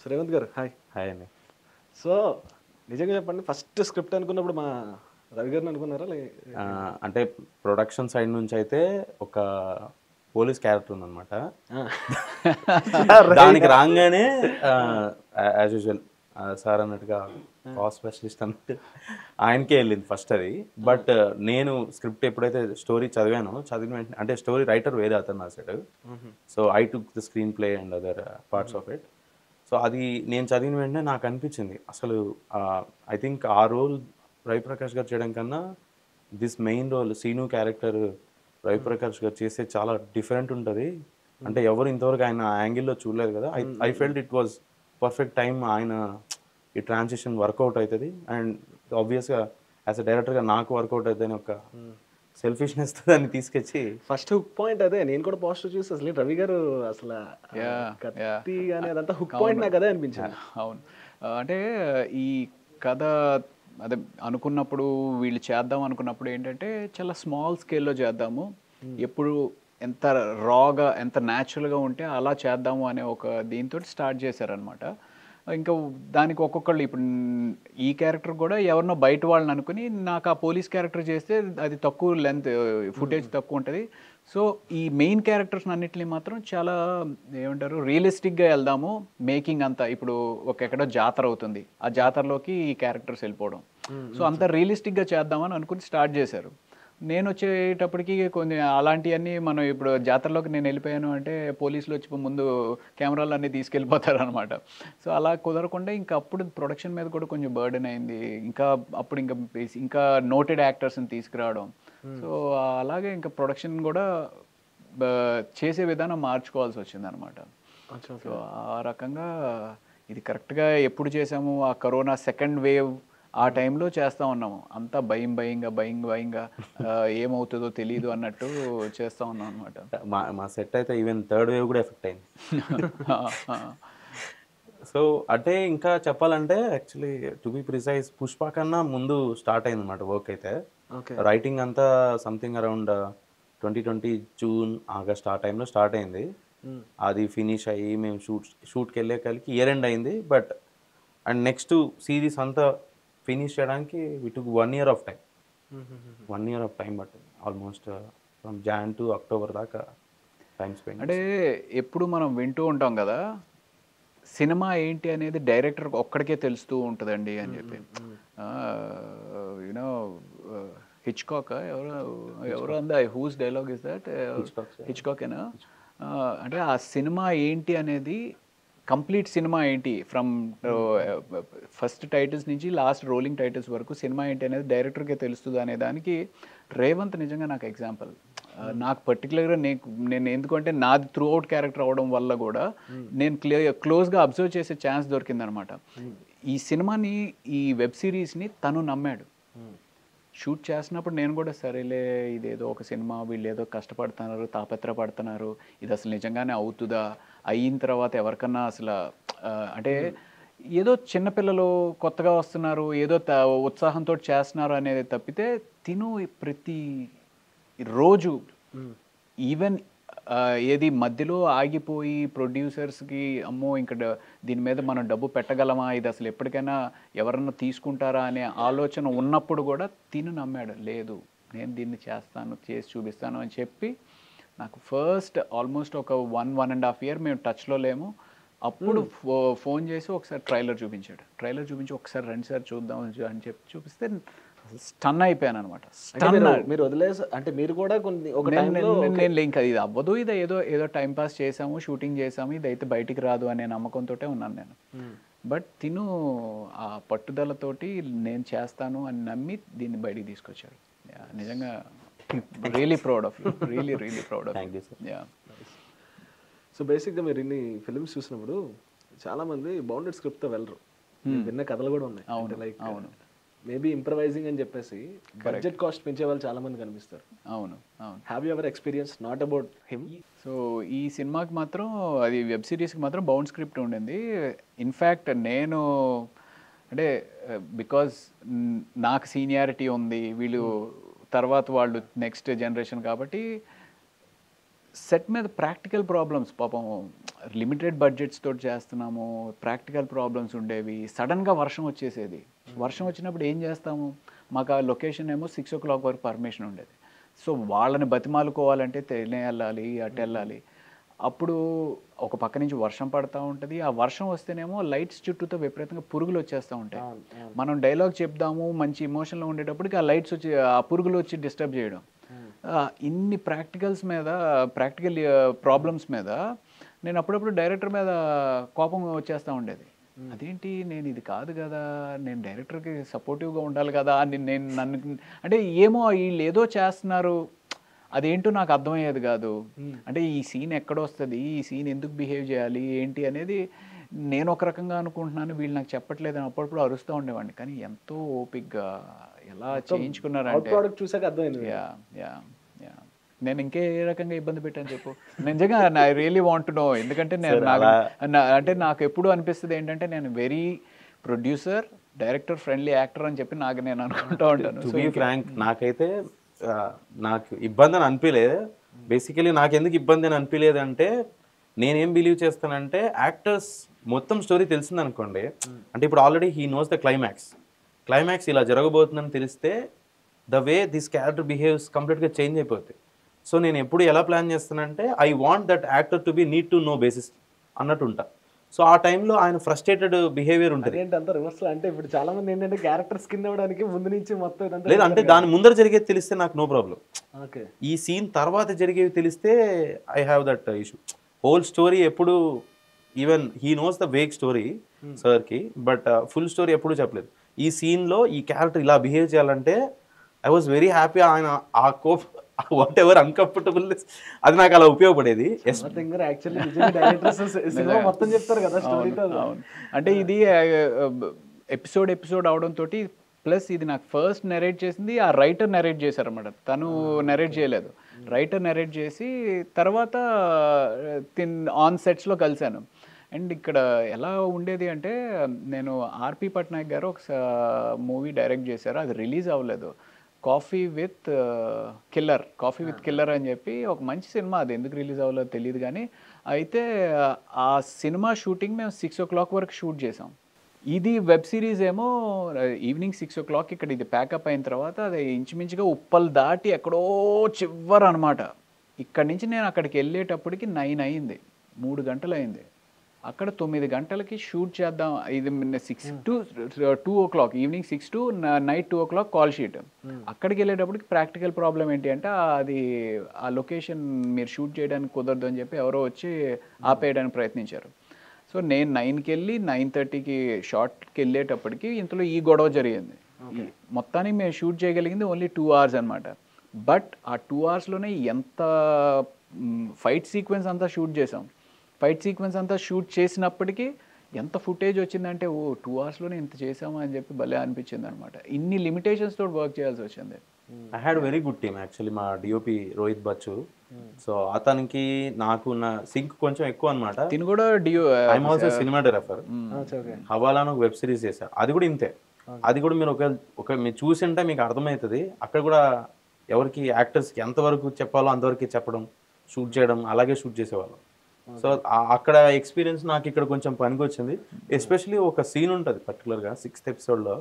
శ్రీవంత్ గారు hi. Hi అండి. So నిజంగా చెప్పండి, ఫస్ట్ స్క్రిప్ట్ అనుకున్నప్పుడు మా రవి గారిని అనుకున్నారా? అంటే ప్రొడక్షన్ సైడ్ నుంచి అయితే ఒక పోలీస్ క్యారెక్టర్ ఉందన్నమాట. దానికి రాగానే యాజ్ యూజువల్ సార్ అన్నట్టుగా కాస్ట్ స్పెషలిస్ట్ అన్నట్టు ఆయనకే వెళ్ళింది ఫస్ట్ అది. బట్ నేను స్క్రిప్ట్ ఎప్పుడైతే స్టోరీ చదివిన వెంటనే, అంటే స్టోరీ రైటర్ వేరే అతను రాశాడు. So I took the screen play and other parts of it. So అది నేను చదివిన వెంటనే నాకు అనిపించింది అసలు ఐ థింక్ ఆ రోల్ రవిప్రకాష్ గారు చేయడం కన్నా this main role Seenu character Raviprakash garu చేస్తే చాలా డిఫరెంట్ ఉంటుంది. అంటే ఎవరు ఇంతవరకు ఆయన యాంగిల్లో చూడలేదు కదా. I felt it was perfect time. ఆయన ఈ ట్రాన్సిషన్ వర్కౌట్ అవుతుంది అండ్ ఆబ్వియస్గా యాజ్ అ డైరెక్టర్గా నాకు వర్కౌట్ అవుతుంది ఒక సెల్ఫిష్నెస్ దాన్ని తీసుకొచ్చి ఫస్ట్ హుక్ పాయింట్ అదే. నేను కూడా పోస్టర్ చూసి అసలు రవి గారు అసలు కత్తి కానీ అదంతా హుక్ పాయింట్ నాకు అదే అనిపించింది. అవును. అంటే ఈ కథ అదే అనుకున్నప్పుడు, వీళ్ళు చేద్దాం అనుకున్నప్పుడు ఏంటంటే చాలా స్మాల్ స్కేల్లో చేద్దాము, ఎప్పుడు ఎంత రాగా ఎంత న్యాచురల్గా ఉంటే అలా చేద్దాము అనే ఒక దీంతో స్టార్ట్ చేశారనమాట. ఇంకా దానికి ఒక్కొక్కళ్ళు ఇప్పుడు ఈ క్యారెక్టర్ కూడా ఎవరినో బయట వాళ్ళని అనుకుని నాకు ఆ పోలీస్ క్యారెక్టర్ చేస్తే అది తక్కువ లెంత్ ఫుటేజ్ తక్కువ ఉంటుంది. సో ఈ మెయిన్ క్యారెక్టర్స్ అన్నిటిని మాత్రం చాలా ఏమంటారు రియలిస్టిక్గా వెళ్దాము. మేకింగ్ అంతా ఇప్పుడు ఎక్కడో జాతర అవుతుంది, ఆ జాతరలోకి ఈ క్యారెక్టర్స్ వెళ్ళిపోవడం, సో అంత రియలిస్టిక్గా చేద్దామని అనుకుని స్టార్ట్ చేశారు. నేను వచ్చేటప్పటికి కొన్ని అలాంటివన్నీ మనం ఇప్పుడు జాతరలోకి నేను వెళ్ళిపోయాను అంటే పోలీసులు వచ్చి ముందు కెమెరాలు అన్నీ తీసుకెళ్ళిపోతారు అనమాట. సో అలా కుదరకుండా ఇంకా అప్పుడు ప్రొడక్షన్ మీద కూడా కొంచెం బర్డెన్ అయింది. ఇంకా అప్పుడు ఇంకా నోటెడ్ యాక్టర్స్ని తీసుకురావడం, సో అలాగే ఇంకా ప్రొడక్షన్ కూడా చేసే విధానం మార్చుకోవాల్సి వచ్చింది అనమాట. సో ఆ రకంగా ఇది కరెక్ట్గా ఎప్పుడు చేసాము, ఆ కరోనా సెకండ్ వేవ్ ఆ టైంలో చేస్తూ ఉన్నాము. అంతా భయంగా ఏమవుతుందో తెలియదు అన్నట్టు చేస్తూ ఉన్నాం అనమాట. మా సెట్ అయితే ఈవెన్ థర్డ్ వేవ్ కూడా ఎఫెక్ట్ అయింది. సో అంటే ఇంకా చెప్పాలంటే actually to be precise Pushpa కన్నా ముందు స్టార్ట్ అయింది అనమాట వర్క్ అయితే. రైటింగ్ అంతా సంథింగ్ అరౌండ్ 2020 జూన్ ఆగస్ట్ ఆ టైంలో స్టార్ట్ అయింది. అది ఫినిష్ అయ్యి మేము షూట్కి వెళ్ళే కలికి ఇయర్ ఎండ్ అయింది. బట్ అండ్ నెక్స్ట్ సిరీస్ అంతా ఫినిష్ చేయడానికి we took 1 year of time. 1 year of time పట్టింది almost from Jan to October దాకా టైం స్పెండ్. అంటే ఎప్పుడు మనం వింటూ ఉంటాం కదా, సినిమా ఏంటి అనేది డైరెక్టర్ ఒక్కడికే తెలుస్తూ ఉంటుందండి అని చెప్పి. యూనో హిచ్కాక్ ఎవరు అందా, హూస్ డైలాగ్ ఇస్ దట్, హిచ్కాకేనా? అంటే ఆ సినిమా ఏంటి అనేది, కంప్లీట్ సినిమా ఏంటి ఫ్రమ్ ఫస్ట్ టైటిల్స్ నుంచి లాస్ట్ రోలింగ్ టైటిల్స్ వరకు సినిమా ఏంటి అనేది డైరెక్టర్కే తెలుస్తుంది అనే దానికి రేవంత్ నిజంగా నాకు ఎగ్జాంపుల్. నాకు పర్టికులర్గా నేను ఎందుకంటే నాది త్రూ అవుట్ క్యారెక్టర్ అవడం వల్ల కూడా నేను క్లోజ్గా అబ్జర్వ్ చేసే ఛాన్స్ దొరికిందనమాట. ఈ సినిమాని, ఈ వెబ్ సిరీస్ని తను నమ్మాడు. షూట్ చేసినప్పుడు నేను కూడా సరేలే ఇదేదో ఒక సినిమా, వీళ్ళు ఏదో కష్టపడుతున్నారు, తాపత్రపడుతున్నారు, ఇది అసలు నిజంగానే అవుతుందా, అయిన తర్వాత ఎవరికన్నా అసలు అంటే ఏదో చిన్నపిల్లలు కొత్తగా వస్తున్నారు, ఏదో ఉత్సాహంతో చేస్తున్నారు అనేది తప్పితే తిను ప్రతి రోజు ఈవెన్ ఏది మధ్యలో ఆగిపోయి ప్రొడ్యూసర్స్కి అమ్మో ఇంకా దీని మీద మనం డబ్బు పెట్టగలమా, ఇది అసలు ఎప్పటికైనా ఎవరన్నా తీసుకుంటారా అనే ఆలోచన ఉన్నప్పుడు కూడా తిను నమ్మాడు. లేదు నేను దీన్ని చేస్తాను, చేసి చూపిస్తాను అని చెప్పి నాకు ఫస్ట్ ఆల్మోస్ట్ ఒక 1.5 year మేము టచ్లో లేము. అప్పుడు ఫోన్ చేసి ఒకసారి ట్రైలర్ చూపించి ఒకసారి రండి సార్ చూద్దాం అని చెప్పి చూపిస్తే స్టన్ అయిపోయాను అనమాట. మీరు వదిలేసి అంటే మీరు కూడా కొన్ని ఒక నేను ఇంకా ఇది అవ్వదు, ఇది ఏదో టైం పాస్ చేసాము, షూటింగ్ చేసాము, ఇది అయితే బయటికి రాదు అనే నమ్మకంతో ఉన్నాను నేను. బట్ తిను ఆ పట్టుదలతోటి నేను చేస్తాను అని నమ్మి దీన్ని బయటికి తీసుకొచ్చాడు. నిజంగా really proud of you, really proud of you. Yeah. So బేసిక్గా మీరు ఇన్ని ఫిల్మ్స్ చూసినప్పుడు చాలా మంది బౌండెడ్ స్క్రిప్ట్తో వెళ్ళరు. విన్న కథలు కూడా ఉన్నాయి, లైక్ మేబీ ఇంప్రవైజింగ్ అని చెప్పేసి బడ్జెట్ కాస్ట్ పెంచే వాళ్ళు చాలా మంది కనిపిస్తారు. అవును. Have you ever experience not about him? So ఈ సినిమాకి మాత్రం, అది వెబ్ సిరీస్కి మాత్రం బౌండ్ స్క్రిప్ట్ ఉండింది. ఇన్ఫ్యాక్ట్ నేను అంటే బికాజ్ నాకు సీనియారిటీ ఉంది, వీళ్ళు తర్వాత వాళ్ళు నెక్స్ట్ జనరేషన్ కాబట్టి సెట్ మీద ప్రాక్టికల్ ప్రాబ్లమ్స్ పాపం లిమిటెడ్ బడ్జెట్స్ తోటి చేస్తున్నాము, ప్రాక్టికల్ ప్రాబ్లమ్స్ ఉండేవి. సడన్గా వర్షం వచ్చేసేది. వర్షం వచ్చినప్పుడు ఏం చేస్తాము, మాకు ఆ లొకేషన్ ఏమో 6 o'clock వరకు పర్మిషన్ ఉండేది. సో వాళ్ళని బతిమాలుకోవాలంటే తెనే వెళ్ళాలి, అటు వెళ్ళాలి. అప్పుడు ఒక పక్క నుంచి వర్షం పడతా ఉంటుంది. ఆ వర్షం వస్తేనేమో లైట్స్ చుట్టూతో విపరీతంగా పురుగులు వచ్చేస్తూ ఉంటాయి. మనం డైలాగ్ చెప్దాము మంచి ఎమోషన్లో ఉండేటప్పటికి ఆ లైట్స్ వచ్చి ఆ పురుగులు వచ్చి డిస్టర్బ్ చేయడం. ఇన్ని ప్రాక్టికల్ ప్రాబ్లమ్స్ మీద నేను అప్పుడప్పుడు డైరెక్టర్ మీద కోపం వచ్చేస్తూ ఉండేది. అదేంటి నేను ఇది కాదు కదా, నేను డైరెక్టర్కి సపోర్టివ్గా ఉండాలి కదా అని నన్ను అంటే ఏమో వీళ్ళు ఏదో చేస్తున్నారు, అదేంటో నాకు అర్థమయ్యేది కాదు. అంటే ఈ సీన్ ఎక్కడొస్తుంది, ఈ సీన్ ఎందుకు బిహేవ్ చేయాలి ఏంటి అనేది నేను ఒక రకంగా అనుకుంటున్నాను, వీళ్ళు నాకు చెప్పట్లేదు అని అప్పుడప్పుడు అరుస్తూ ఉండేవాడిని. కానీ ఎంతో ఓపిక్గా ఎలా చేయించుకున్నారంటే చూసాక అర్థమైంది. యా యా యా నేను ఇంకే ఏ రకంగా ఇబ్బంది పెట్టాను చెప్పు. నిజంగా I really want to know. ఎందుకంటే అంటే నాకు ఎప్పుడు అనిపిస్తుంది ఏంటంటే నేను very producer director friendly actor అని చెప్పి నేను అనుకుంటా ఉంటాను. టు బీ ఫ్రాంక్ నాకైతే నాకు ఇబ్బంది అని అనిపించలేదు. బేసికలీ నాకు ఎందుకు ఇబ్బంది అని అనిపించలేదు అంటే నేనేం బిలీవ్ చేస్తానంటే యాక్టర్స్ మొత్తం స్టోరీ తెలిసింది అనుకోండి, అంటే ఇప్పుడు already he knows the climax ఇలా జరగబోతుందని తెలిస్తే the way this character behaves కంప్లీట్గా చేంజ్ అయిపోతుంది. సో నేను ఎప్పుడు ఎలా ప్లాన్ చేస్తానంటే I want that actor to be need to no basis అన్నట్టు ఉంటా. సో ఆ టైంలో ఆయన ఫ్రస్ట్రేటెడ్ బిహేవియర్ ఉంటుంది. ఏంటంత రివర్స్ అంటే ఇప్పుడు చాలా మంది ఏంటంటే క్యారెక్టర్స్ కింద ఇవ్వడానికి ముందు నుంచి మొత్తం లేదు అంటే దాని ముందర జరిగేది తెలిస్తే నాకు నో ప్రాబ్లం. ఓకే, ఈ సీన్ తర్వాత జరిగేవి తెలిస్తే I have that issue. Whole story ఎప్పుడు even he knows the wake story సార్కి, బట్ ఫుల్ స్టోరీ ఎప్పుడు చెప్పలేదు. ఈ సీన్లో ఈ క్యారెక్టర్ ఇలా బిహేవ్ చేయాలంటే ఐ వాజ్ వెరీ హ్యాపీ. ఆయన ఆ వాట్ ఎవర్ అన్కంఫర్టబుల్ అది నాకు అలా ఉపయోగపడేది. మొత్తం చెప్తారు కదా స్టోరీతో. అంటే ఇది ఎపిసోడ్ అవడంతో ప్లస్ ఇది నాకు ఫస్ట్ నెరేట్ చేసింది ఆ రైటర్ నెరేట్ చేశారన్నమాట. తను నెరేట్ చేయలేదు, రైటర్ నెరేట్ చేసి తర్వాత ఆన్ సెట్స్లో కలిశాను. అండ్ ఇక్కడ ఎలా ఉండేది అంటే నేను ఆర్పి పట్నాయక్ గారు ఒక మూవీ డైరెక్ట్ చేశారు, అది రిలీజ్ అవ్వలేదు. కాఫీ విత్ కిల్లర్ అని చెప్పి ఒక మంచి సినిమా, అది ఎందుకు రిలీజ్ అవ్వలేదు తెలియదు. కానీ అయితే ఆ సినిమా షూటింగ్ మేము 6 o'clock వరకు షూట్ చేసాం. ఇది వెబ్ సిరీస్ ఏమో ఈవినింగ్ 6 o'clock ఇక్కడ ఇది ప్యాకప్ అయిన తర్వాత అది ఇంచుమించుగా ఉప్పల్ దాటి ఎక్కడో చివర అనమాట. ఇక్కడి నుంచి నేను అక్కడికి వెళ్ళేటప్పటికి 9 అయింది, 3 గంటలు అయింది. అక్కడ 9 గంటలకి షూట్ చేద్దాం. ఇది 6 to 2 o'clock, evening 6 to night 2 o'clock call sheet. అక్కడికి వెళ్ళేటప్పటికి ప్రాక్టికల్ ప్రాబ్లం ఏంటి అంటే అది ఆ లొకేషన్ మీరు షూట్ చేయడానికి కుదరదు అని చెప్పి ఎవరో వచ్చి ఆపేయడానికి ప్రయత్నించారు. సో నేను 9కి వెళ్ళి 9:30కి షార్ట్కి వెళ్ళేటప్పటికి ఇంతలో ఈ గొడవ జరిగింది. మొత్తానికి మేము షూట్ చేయగలిగింది ఓన్లీ 2 hours అనమాట. బట్ ఆ 2 hours ఎంత ఫైట్ సీక్వెన్స్ అంతా షూట్ చేసాం. ఫైట్ సీక్వెన్స్ అంతా షూట్ చేసినప్పటికీ ఎంత ఫుటేజ్ వచ్చిందంటే 2 hours ఇంత చేసామా అని చెప్పి భలే అనిపించింది అనమాట. ఇన్ని లిమిటేషన్స్ తోటి వర్క్ చేయాల్సి వచ్చింది. I had very good team actually. మా డిఓపి రోహిత్ బచ్చు, సో అతనికి నాకు ఉన్న సింక్ కొంచెం ఎక్కువ అనమాట. తిను కూడా ఐఎమ్ ఆల్సో సినిమాటోగ్రాఫర్. హవాలాను ఒక వెబ్ సిరీస్ చేశా, అది కూడా ఇంతే. అది కూడా మీరు మీరు చూసింటే మీకు అర్థమవుతుంది. అక్కడ కూడా ఎవరికి యాక్టర్స్కి ఎంతవరకు చెప్పాలో అంతవరకు చెప్పడం, షూట్ చేయడం, అలాగే షూట్ చేసేవాళ్ళం. సో అక్కడ ఎక్స్పీరియన్స్ నాకు ఇక్కడ కొంచెం పనికి వచ్చింది. ఎస్పెషలీ ఒక సీన్ ఉంటుంది పర్టికులర్గా 6th episodeలో.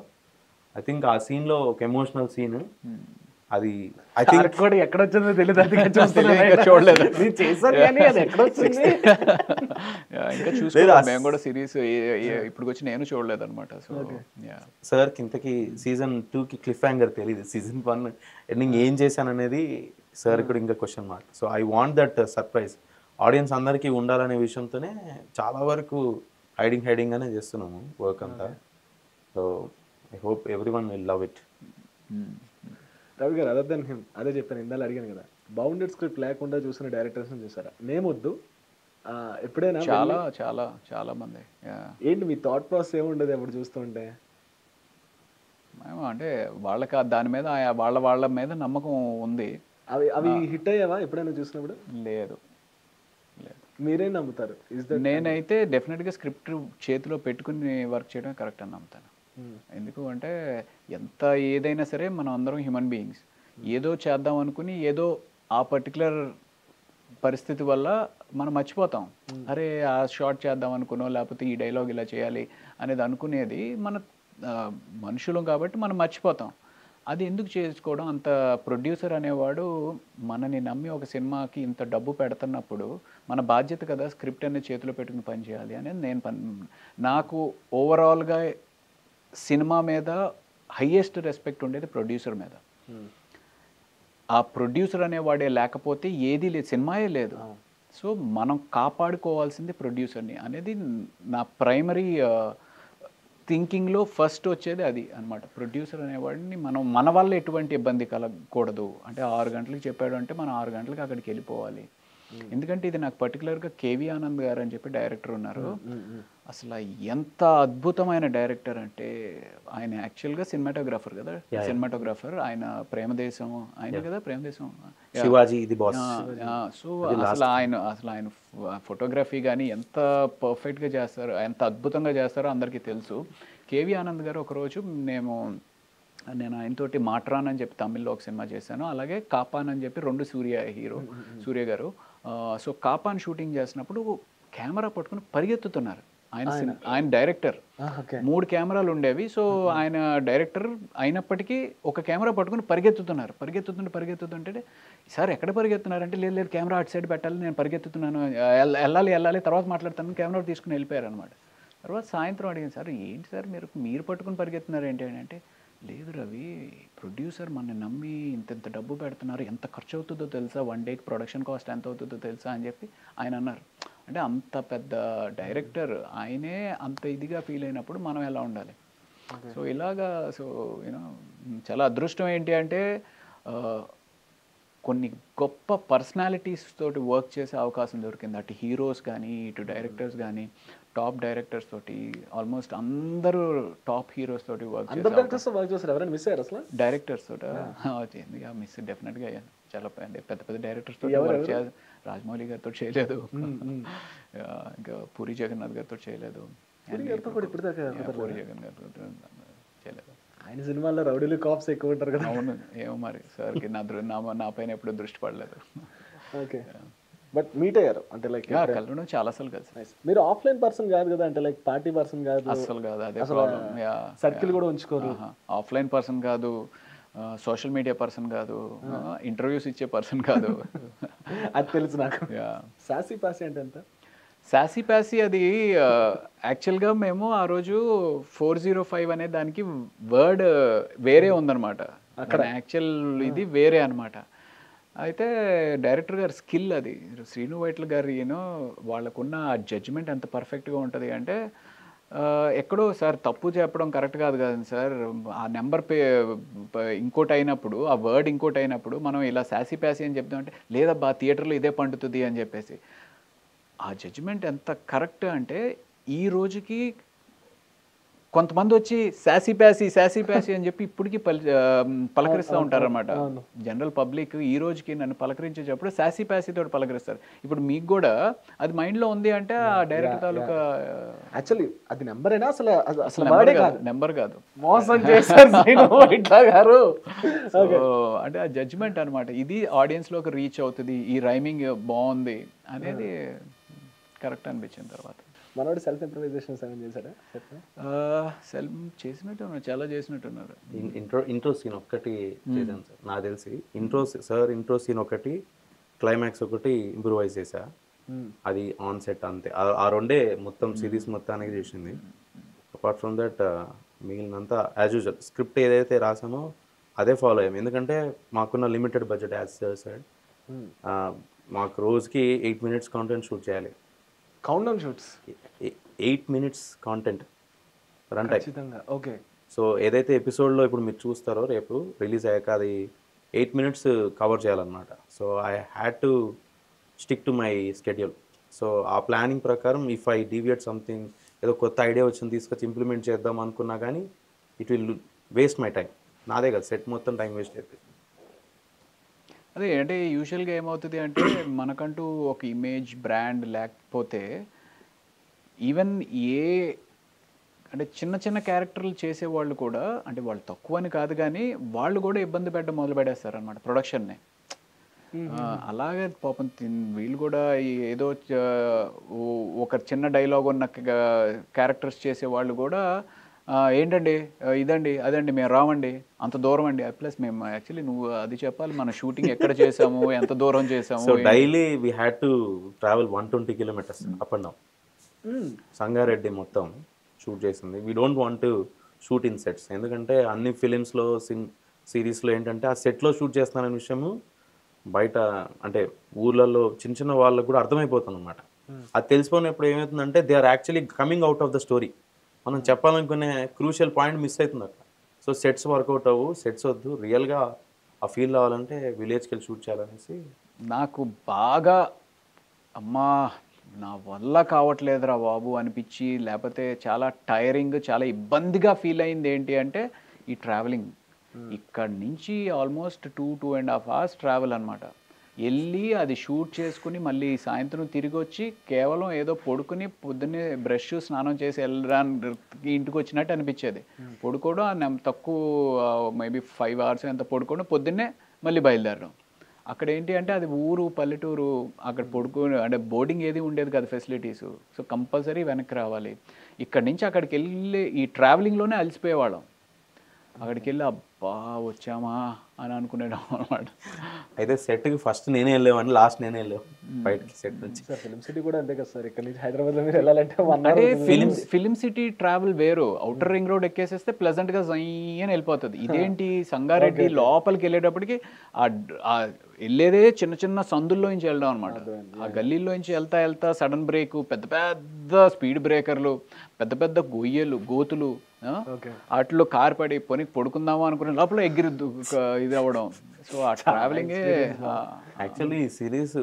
ఐ థింక్ ఆ సీన్లో ఒక ఎమోషనల్ సీన్, అది ఐ థింక్ కూడా ఎక్కడ వచ్చిందో తెలియదు, చూడలేదు. ఇంకా చూసుకోలేదు మేము కూడా సిరీస్ ఇప్పుడు వచ్చి నేను చూడలేదు అనమాట. సో సార్ ఇంతకీ సీజన్ 2కి క్లిఫ్ హ్యాంగర్ తెలియదు, సీజన్ 1 ఎండింగ్ ఏం చేశాను అనేది సార్ కూడా ఇంకా question mark. So I want that surprise audience అందరికీ ఉండాలనే విషయంతోనే చాలా వరకు హైడింగ్ అనే చేస్తున్నాము వర్క్ అంతా. So I hope every one will love it. Ravi గారు, అదర్ దెన్ హిమ్, అదే చెప్పాను ఇందాలు అడిగాను కదా, బౌండెడ్ స్క్రిప్ట్ లేకుండా చూసిన డైరెక్టర్స్ చూసారా? నేమొద్దు, ఎప్పుడైనా చాలా చాలా చాలా మంది. ఏంటి మీ థాట్ ప్రాసెస్ ఏముండదు ఎప్పుడు చూస్తుంటే? అంటే వాళ్ళకి దాని మీద వాళ్ళ మీద నమ్మకం ఉంది. అవి హిట్ అయ్యావా ఎప్పుడైనా చూసినప్పుడు? లేదు. మీరేం నమ్ముతారు? నేనైతే డెఫినెట్గా స్క్రిప్ట్ చేతిలో పెట్టుకుని వర్క్ చేయడం కరెక్ట్ అని నమ్ముతాను. ఎందుకు అంటే ఎంత ఏదైనా సరే మనం అందరం హ్యూమన్ బీయింగ్స్, ఏదో చేద్దాం అనుకుని ఏదో ఆ పర్టికులర్ పరిస్థితి వల్ల మనం మర్చిపోతాం. అరే ఆ షార్ట్ చేద్దాం అనుకునో లేకపోతే ఈ డైలాగ్ ఇలా చేయాలి అనేది అనుకునేది మన మనుషులం కాబట్టి మనం మర్చిపోతాం. అది ఎందుకు చేసుకోవడం? అంత ప్రొడ్యూసర్ అనేవాడు మనని నమ్మి ఒక సినిమాకి ఇంత డబ్బు పెడుతున్నప్పుడు మన బాధ్యత కదా స్క్రిప్ట్ అనేది చేతిలో పెట్టుకుని పని చేయాలి అనేది నాకు ఓవరాల్గా సినిమా మీద హయ్యెస్ట్ రెస్పెక్ట్ ఉండేది ప్రొడ్యూసర్ మీద. ఆ ప్రొడ్యూసర్ అనేవాడే లేకపోతే ఏదీ లేదు, సినిమాయే లేదు. సో మనం కాపాడుకోవాల్సింది ప్రొడ్యూసర్ని అనేది నా ప్రైమరీ థింకింగ్లో ఫస్ట్ వచ్చేది అది అనమాట. ప్రొడ్యూసర్ అనేవాడిని మన వల్ల ఎటువంటి ఇబ్బంది కలగకూడదు. అంటే 6 గంటలకు చెప్పాడు అంటే మనం 6 గంటలకు అక్కడికి వెళ్ళిపోవాలి. ఎందుకంటే ఇది నాకు పర్టికులర్గా కేవి ఆనంద్ గారు అని చెప్పి డైరెక్టర్ ఉన్నారు. అసలు ఎంత అద్భుతమైన డైరెక్టర్ అంటే ఆయన యాక్చువల్గా సినిమాటోగ్రాఫర్ కదా, సినిమాటోగ్రాఫర్. ఆయన ప్రేమదేశం ఆయన కదా, ప్రేమదేశం, శివాజీ ఇది బాస్. సో అసలు ఆయన ఫోటోగ్రఫీ కానీ ఎంత పర్ఫెక్ట్గా చేస్తారో, ఎంత అద్భుతంగా చేస్తారో అందరికీ తెలుసు. కేవి ఆనంద్ గారు ఒకరోజు నేను ఆయనతోటి మాట్రాన్ అని చెప్పి తమిళ్లో ఒక సినిమా చేశాను, అలాగే కాపాన్ అని చెప్పి 2 సూర్య గారు. సో కాపాన్ షూటింగ్ చేసినప్పుడు కెమెరా పట్టుకుని పరిగెత్తుతున్నారు. ఆయన డైరెక్టర్, 3 కెమెరాలు ఉండేవి. సో ఆయన డైరెక్టర్ అయినప్పటికీ ఒక కెమెరా పట్టుకుని పరిగెత్తుతుంటే సార్ ఎక్కడ పరిగెత్తున్నారంటే లేదు కెమెరా అటు సైడ్ పెట్టాలి, నేను పరిగెత్తుతున్నాను, వెళ్ళాలి తర్వాత మాట్లాడతాను, కెమెరా తీసుకుని వెళ్ళిపోయారు అనమాట. తర్వాత సాయంత్రం అడిగాను, సార్ ఏంటి సార్ మీరు పట్టుకుని పరిగెత్తున్నారు ఏంటి అంటే, లేదు రవి, ప్రొడ్యూసర్ మన నమ్మి ఇంత డబ్బు పెడుతున్నారు, ఎంత ఖర్చు అవుతుందో తెలుసా, 1 డేకి ప్రొడక్షన్ కాస్ట్ ఎంత అవుతుందో తెలుసా అని చెప్పి ఆయన అన్నారు. అంటే అంత పెద్ద డైరెక్టర్ ఆయనే అంత ఇదిగా ఫీల్ అయినప్పుడు మనం ఎలా ఉండాలి? సో ఇలాగా చాలా అదృష్టం ఏంటి అంటే కొన్ని గొప్ప పర్సనాలిటీస్ తోటి వర్క్ చేసే అవకాశం దొరికింది. అటు హీరోస్ కానీ ఇటు డైరెక్టర్స్ కానీ, టాప్ డైరెక్టర్స్ తోటి ఆల్మోస్ట్ అందరూ టాప్ హీరోస్ తోటి వర్క్ చేశారు. ఎవరైనా మిస్ అయ్యారు అసలు? డైరెక్టర్స్ తోటి మిస్ డెఫినెట్గా అయ్యాను. చాలా పెద్ద డైరెక్టర్స్ తోటి వర్క్ చేయాలి. రాజమౌళి గారితో చేయలేదు, ఇంకా పూరి జగన్నాథ్ గారితో చేయలేదు, పూరి జగన్ గారితో చేయలేదు. ఆయన సినిమాల్లో రౌడీలు కాప్స్ ఎక్కువ ఉంటారు కదా. అవును, ఏమో మరి సార్కి నా పైన ఎప్పుడు దృష్టి పడలేదు. ఓకే, బట్ మీట్ అయ్యారు అంటే లైక్ కలవడం చాలా అసలు కలిసి. మీరు ఆఫ్లైన్ పర్సన్ కాదు కదా, అంటే లైక్ పార్టీ పర్సన్ కాదు అసలు కాదు, అదే ప్రాబ్లం. సర్కిల్ కూడా ఉంచుకోరు. ఆఫ్లైన్ పర్సన్ కాదు, సోషల్ మీడియా పర్సన్ కాదు, ఇంటర్వ్యూస్ ఇచ్చే పర్సన్ కాదు. అది తెలుసు నాకు. సాసీ పాసీ అంటే ఎంత? సాసీ ప్యాసీ అది యాక్చువల్గా మేము ఆ రోజు 405 అనే దానికి వర్డ్ వేరే ఉందన్నమాట. అక్కడ యాక్చువల్ ఇది వేరే అనమాట. అయితే డైరెక్టర్ గారి స్కిల్ అది, శ్రీను వైట్ల గారు వాళ్ళకున్న జడ్జిమెంట్ ఎంత పర్ఫెక్ట్గా ఉంటుంది అంటే, ఎక్కడో సార్ తప్పు చెప్పడం కరెక్ట్ కాదు కదండి సార్, ఆ నెంబర్ ఇంకోటి అయినప్పుడు, ఆ వర్డ్ ఇంకోటి అయినప్పుడు మనం ఇలా సాసీ ప్యాసీ అని చెప్తామంటే, లేదబ్బా థియేటర్లో ఇదే పండుతుంది అని చెప్పేసి. ఆ జడ్జిమెంట్ ఎంత కరెక్ట్ అంటే ఈ రోజుకి కొంతమంది వచ్చి సాసీ ప్యాసీ అని చెప్పి ఇప్పటికీ పలకరిస్తూ ఉంటారన్నమాట. జనరల్ పబ్లిక్ ఈ రోజుకి నన్ను పలకరించేటప్పుడు సాసీ ప్యాసీ తోటి పలకరిస్తారు. ఇప్పుడు మీకు కూడా అది మైండ్లో ఉంది అంటే ఆ డైరెక్టర్ తాలూకా యాక్చువల్లీ అది నెంబర్ అయినా అసలు నెంబర్ కాదు, మోసం చేశారు. అంటే ఆ జడ్జిమెంట్ అనమాట. ఇది ఆడియన్స్లోకి రీచ్ అవుతుంది, ఈ రైమింగ్ బాగుంది అనేది కరెక్ట్ అనిపించిన తర్వాత. మనోడు సెల్ఫ్ ఇంప్రూవైజేషన్స్ ఏమైనా చేశాడా? సెల్ఫ్ చేసినట్టున్నారు, చాలా చేసినట్టున్నారు. ఇంట్రో సీన్ ఒక్కటి చేశాను సార్, నాకు తెలిసి ఇంట్రో సీన్ ఒకటి, క్లైమాక్స్ ఒకటి ఇంప్రూవైజ్ చేశా. అది ఆన్ సెట్ అంతే. ఆ రెండే మొత్తం సిరీస్ మొత్తానికి చేసింది. అపార్ట్ ఫ్రమ్ దట్ మిగిలినంతా యాజ్ యూజువల్ స్క్రిప్ట్ ఏదైతే రాసామో అదే ఫాలో అయ్యాము. ఎందుకంటే మాకున్న లిమిటెడ్ బడ్జెట్ యాజ్ సైడ్ మాకు రోజుకి 8 minutes కాంటెంట్ షూట్ చేయాలి. Countdown shoots 8 minutes content run time. Okay. So ఏదైతే ఎపిసోడ్లో ఇప్పుడు మీరు చూస్తారో రేపు రిలీజ్ అయ్యాక అది 8 minutes కవర్ చేయాలన్నమాట. So I had to stick to my schedule. So ఆ ప్లానింగ్ ప్రకారం ఇఫ్ ఐ డీవియేట్ సంథింగ్, ఏదో కొత్త ఐడియా వచ్చింది తీసుకొచ్చి ఇంప్లిమెంట్ చేద్దాం అనుకున్నా కానీ it will waste my time. నాదే కదా సెట్ మొత్తం టైం వేస్ట్ అయిపోయింది. అదే అంటే యూజువల్గా ఏమవుతుంది అంటే మనకంటూ ఒక ఇమేజ్ బ్రాండ్ లేకపోతే ఈవెన్ అంటే చిన్న క్యారెక్టర్లు చేసేవాళ్ళు కూడా, అంటే వాళ్ళు తక్కువ అని కాదు కానీ వాళ్ళు కూడా ఇబ్బంది పెట్టడం మొదలు పెడేస్తారు అనమాట ప్రొడక్షన్ని. అలాగే పాపం వీళ్ళు కూడా ఏదో ఒక చిన్న డైలాగ్ ఉన్న క్యారెక్టర్స్ చేసే వాళ్ళు కూడా ఏంటండి ఇదండి అదండి మేము రామండి అంత దూరం అండి ప్లస్ మేము యాక్చువల్లీ నువ్వు అది చెప్పాలి మన షూటింగ్ ఎక్కడ చేసాము ఎంత దూరం చేసాము. So daily we had to travel 120 kilometers up and down. Sangareddy మొత్తం షూట్ చేసింది. We don't want to shoot in sets, ఎందుకంటే అన్ని ఫిలిమ్స్లో సిరీస్లో ఏంటంటే ఆ సెట్లో షూట్ చేస్తున్నారనే విషయము బయట అంటే ఊర్లలో చిన్న చిన్న వాళ్ళకు కూడా అర్థమైపోతుంది అనమాట. అది తెలిసిపోయినప్పుడు ఏమవుతుందంటే they are actually coming out of the story. మనం చెప్పాలనుకునే క్రూషియల్ పాయింట్ మిస్ అవుతుంది అక్కడ. సో సెట్స్ వర్కౌట్ అవ్వు, సెట్స్ వద్దు, రియల్గా ఆ ఫీల్ రావాలంటే విలేజ్కి వెళ్ళి షూట్ చేయాలనేసి నాకు బాగా అమ్మా నా వల్ల కావట్లేదురా బాబు అనిపించి, లేకపోతే చాలా టైరింగ్ చాలా ఇబ్బందిగా ఫీల్ అయింది ఏంటి అంటే ఈ ట్రావెలింగ్. ఇక్కడ నుంచి ఆల్మోస్ట్ 2.5 hours ట్రావెల్ అనమాట. వెళ్ళి అది షూట్ చేసుకుని మళ్ళీ సాయంత్రం తిరిగి వచ్చి కేవలం ఏదో పడుకుని పొద్దున్నే బ్రష్ స్నానం చేసి వెళ్ళడానికి ఇంటికి వచ్చినట్టు అనిపించేది. పడుకోవడం తక్కువ, మేబీ 5 hours ఎంత పడుకోవడం, పొద్దున్నే మళ్ళీ బయలుదేరడం. అక్కడ ఏంటి అంటే అది ఊరు పల్లెటూరు, అక్కడ పడుకుని అంటే బోర్డింగ్ ఏది ఉండేది కదా ఫెసిలిటీస్. సో కంపల్సరీ వెనక్కి రావాలి. ఇక్కడ నుంచి అక్కడికి వెళ్ళి ఈ ట్రావెలింగ్లోనే అలసిపోయేవాళ్ళం. అక్కడికి వెళ్ళి అబ్బా వచ్చామా అని అనుకునేడం అనమాట. అయితే సెట్కి ఫస్ట్ నేనే వెళ్ళేవాడిని, లాస్ట్ నేనే వెళ్ళాను బయటకి సెట్ నుంచి. సార్ ఫిల్మ్ సిటీ కూడా అంతే కదా సార్, ఇక్కడ నుంచి హైదరాబాద్లో మీరు వెళ్ళాలంటే అంటే ఫిలిం సిటీ ట్రావెల్ వేరు. అవుటర్ రింగ్ రోడ్ ఎక్కేసేస్తే ప్లెజెంట్గా అని వెళ్ళిపోతుంది. ఇదేంటి సంగారెడ్డి లోపలికి వెళ్ళేటప్పటికి వెళ్ళేదే చిన్న చిన్న సందుల్లో నుంచి వెళ్ళడం అనమాట. ఆ గల్లీల్లో నుంచి వెళ్తా వెళ్తా సడన్ బ్రేక్, పెద్ద పెద్ద స్పీడ్ బ్రేకర్లు, పెద్ద పెద్ద గొయ్యలు గోతులు, వాటిలో కారు పడి పడుకుందామా అనుకునే లోపల ఎగిరి ఇది అవ్వడం. సో ఆ ట్రావెలింగే యాక్చువల్లీ ఈ సిరీస్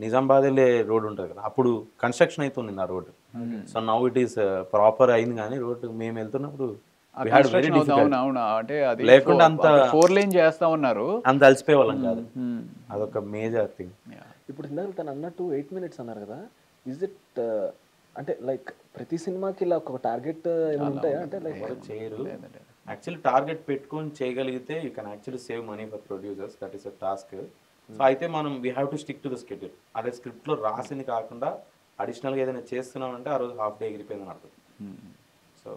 నిజామాబాద్ వెళ్ళే రోడ్ ఉంటుంది కదా, అప్పుడు కన్స్ట్రక్షన్ అవుతుంది ఆ road. So now it is proper అయింది, కానీ రోడ్ మేము వెళ్తున్నప్పుడు అంటే అది లేకుండా అంత 4 lane చేస్తా ఉన్నారు, అంత అలసిపోయే వాళ్ళం కాదు. అదొక మేజర్ థింగ్. ఇప్పుడు ఇందాక తను అన్నట్టు 8 minutes అన్నారు కదా, ఇస్ ఇట్ అంటే లైక్ ప్రతి సినిమాకి ఇలా ఒక టార్గెట్ ఏమైనా ఉంటాయా? అంటే లైక్ చేయరు. యాక్చువల్లీ టార్గెట్ పెట్టుకొని చేయగలిగితే you can actually save money for producers, that is a task. So అయితే మనం we have to stick to the schedule. అదే స్క్రిప్ట్లో రాసింది కాకుండా అడిషనల్గా ఏదైనా చేస్తున్నామంటే ఆ రోజు హాఫ్ డే ఎగిరిపోయిందని అర్థం. సో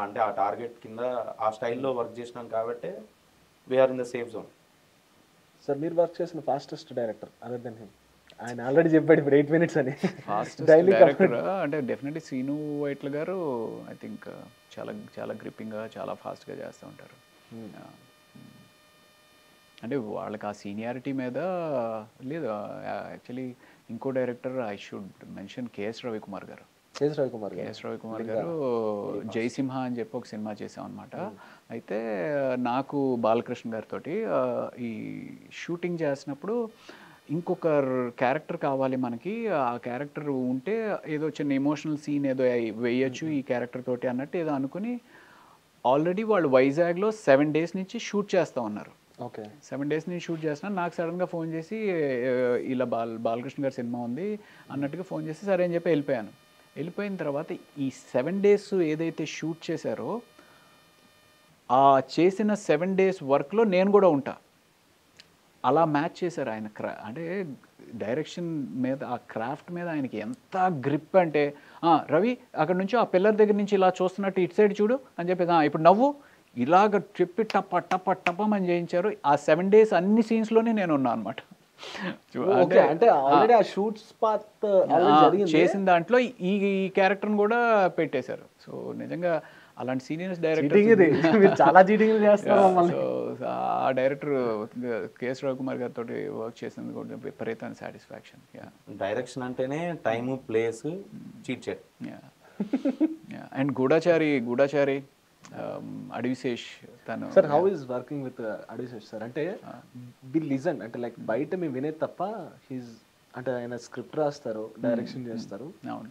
అంటే ఆ టార్గెట్ కింద ఆ స్టైల్లో వర్క్ చేసినాం కాబట్టి we're in the safe zone. Sir మీరు వర్క్ చేసిన fastest director other than him, ఆయన ఆల్రెడీ చెప్పాడు ఇప్పుడు 8 minutes అని. డైరెక్టర్ అంటే డెఫినెట్లీ శ్రీను వైట్ల గారు ఐ థింక్ చాలా చాలా గ్రిప్పింగ్గా చాలా ఫాస్ట్గా చేస్తూ ఉంటారు. అంటే వాళ్ళకి ఆ సీనియారిటీ మీద లేదు. యాక్చువల్లీ ఇంకో director I should mention KS Ravikumar గారు. కేఎస్ రవికుమార్ గారు జయసింహ అని చెప్పి ఒక సినిమా చేసాం అనమాట. అయితే నాకు బాలకృష్ణ గారితో ఈ షూటింగ్ చేసినప్పుడు ఇంకొక క్యారెక్టర్ కావాలి మనకి, ఆ క్యారెక్టర్ ఉంటే ఏదో చిన్న ఎమోషనల్ సీన్ ఏదో వేయచ్చు ఈ క్యారెక్టర్ తోటి అన్నట్టు ఏదో అనుకుని ఆల్రెడీ వాళ్ళు వైజాగ్లో 7 days నుంచి షూట్ చేస్తూ ఉన్నారు. 7 days నుంచి షూట్ చేస్తున్నా. నాకు సడన్గా ఫోన్ చేసి ఇలా బాలకృష్ణ గారి సినిమా ఉంది అన్నట్టుగా ఫోన్ చేసి సరే అని చెప్పి వెళ్ళిపోయాను. వెళ్ళిపోయిన తర్వాత ఈ 7 days ఏదైతే షూట్ చేశారో ఆ చేసిన 7 days వర్క్లో నేను కూడా ఉంటా. అలా మ్యాచ్ చేశారు ఆయన. అంటే డైరెక్షన్ మీద ఆ క్రాఫ్ట్ మీద ఆయనకి ఎంత గ్రిప్ అంటే, రవి అక్కడ నుంచి ఆ పిల్లర్ దగ్గర నుంచి ఇలా చూస్తున్నట్టు ఇటు సైడ్ చూడు అని చెప్పి ఇప్పుడు నవ్వు ఇలాగ చెప్పి టప్ప టప్ప టప్పమని చేయించారు. ఆ 7 days అన్ని సీన్స్లోనే నేను ఉన్నా అనమాట. చేసిన దాంట్లో ఈ క్యారెక్టర్ని కూడా పెట్టేశారు. సో నిజంగా అలాంటి సీనియర్స్ డైరెక్టర్ చాలా చీటింగ్ చేస్తారు. ఆ డైరెక్టర్ కేఎస్ రవికుమార్ గారితో వర్క్ చేసింది కూడా విపరీతమైన సాటిస్ఫాక్షన్. డైరెక్షన్ అంటేనే టైము ప్లేస్ చీట్ చేయడం. అండ్ గూఢాచారి అడివిశేష్ తను. Sir how is working with Adivi Sesh sir? అంటే వి లిజన్ అంటే లైక్ బయట మేము వినేది తప్ప హీస్ అంటే ఆయన స్క్రిప్ట్ రాస్తారు, డైరెక్షన్ చేస్తారు,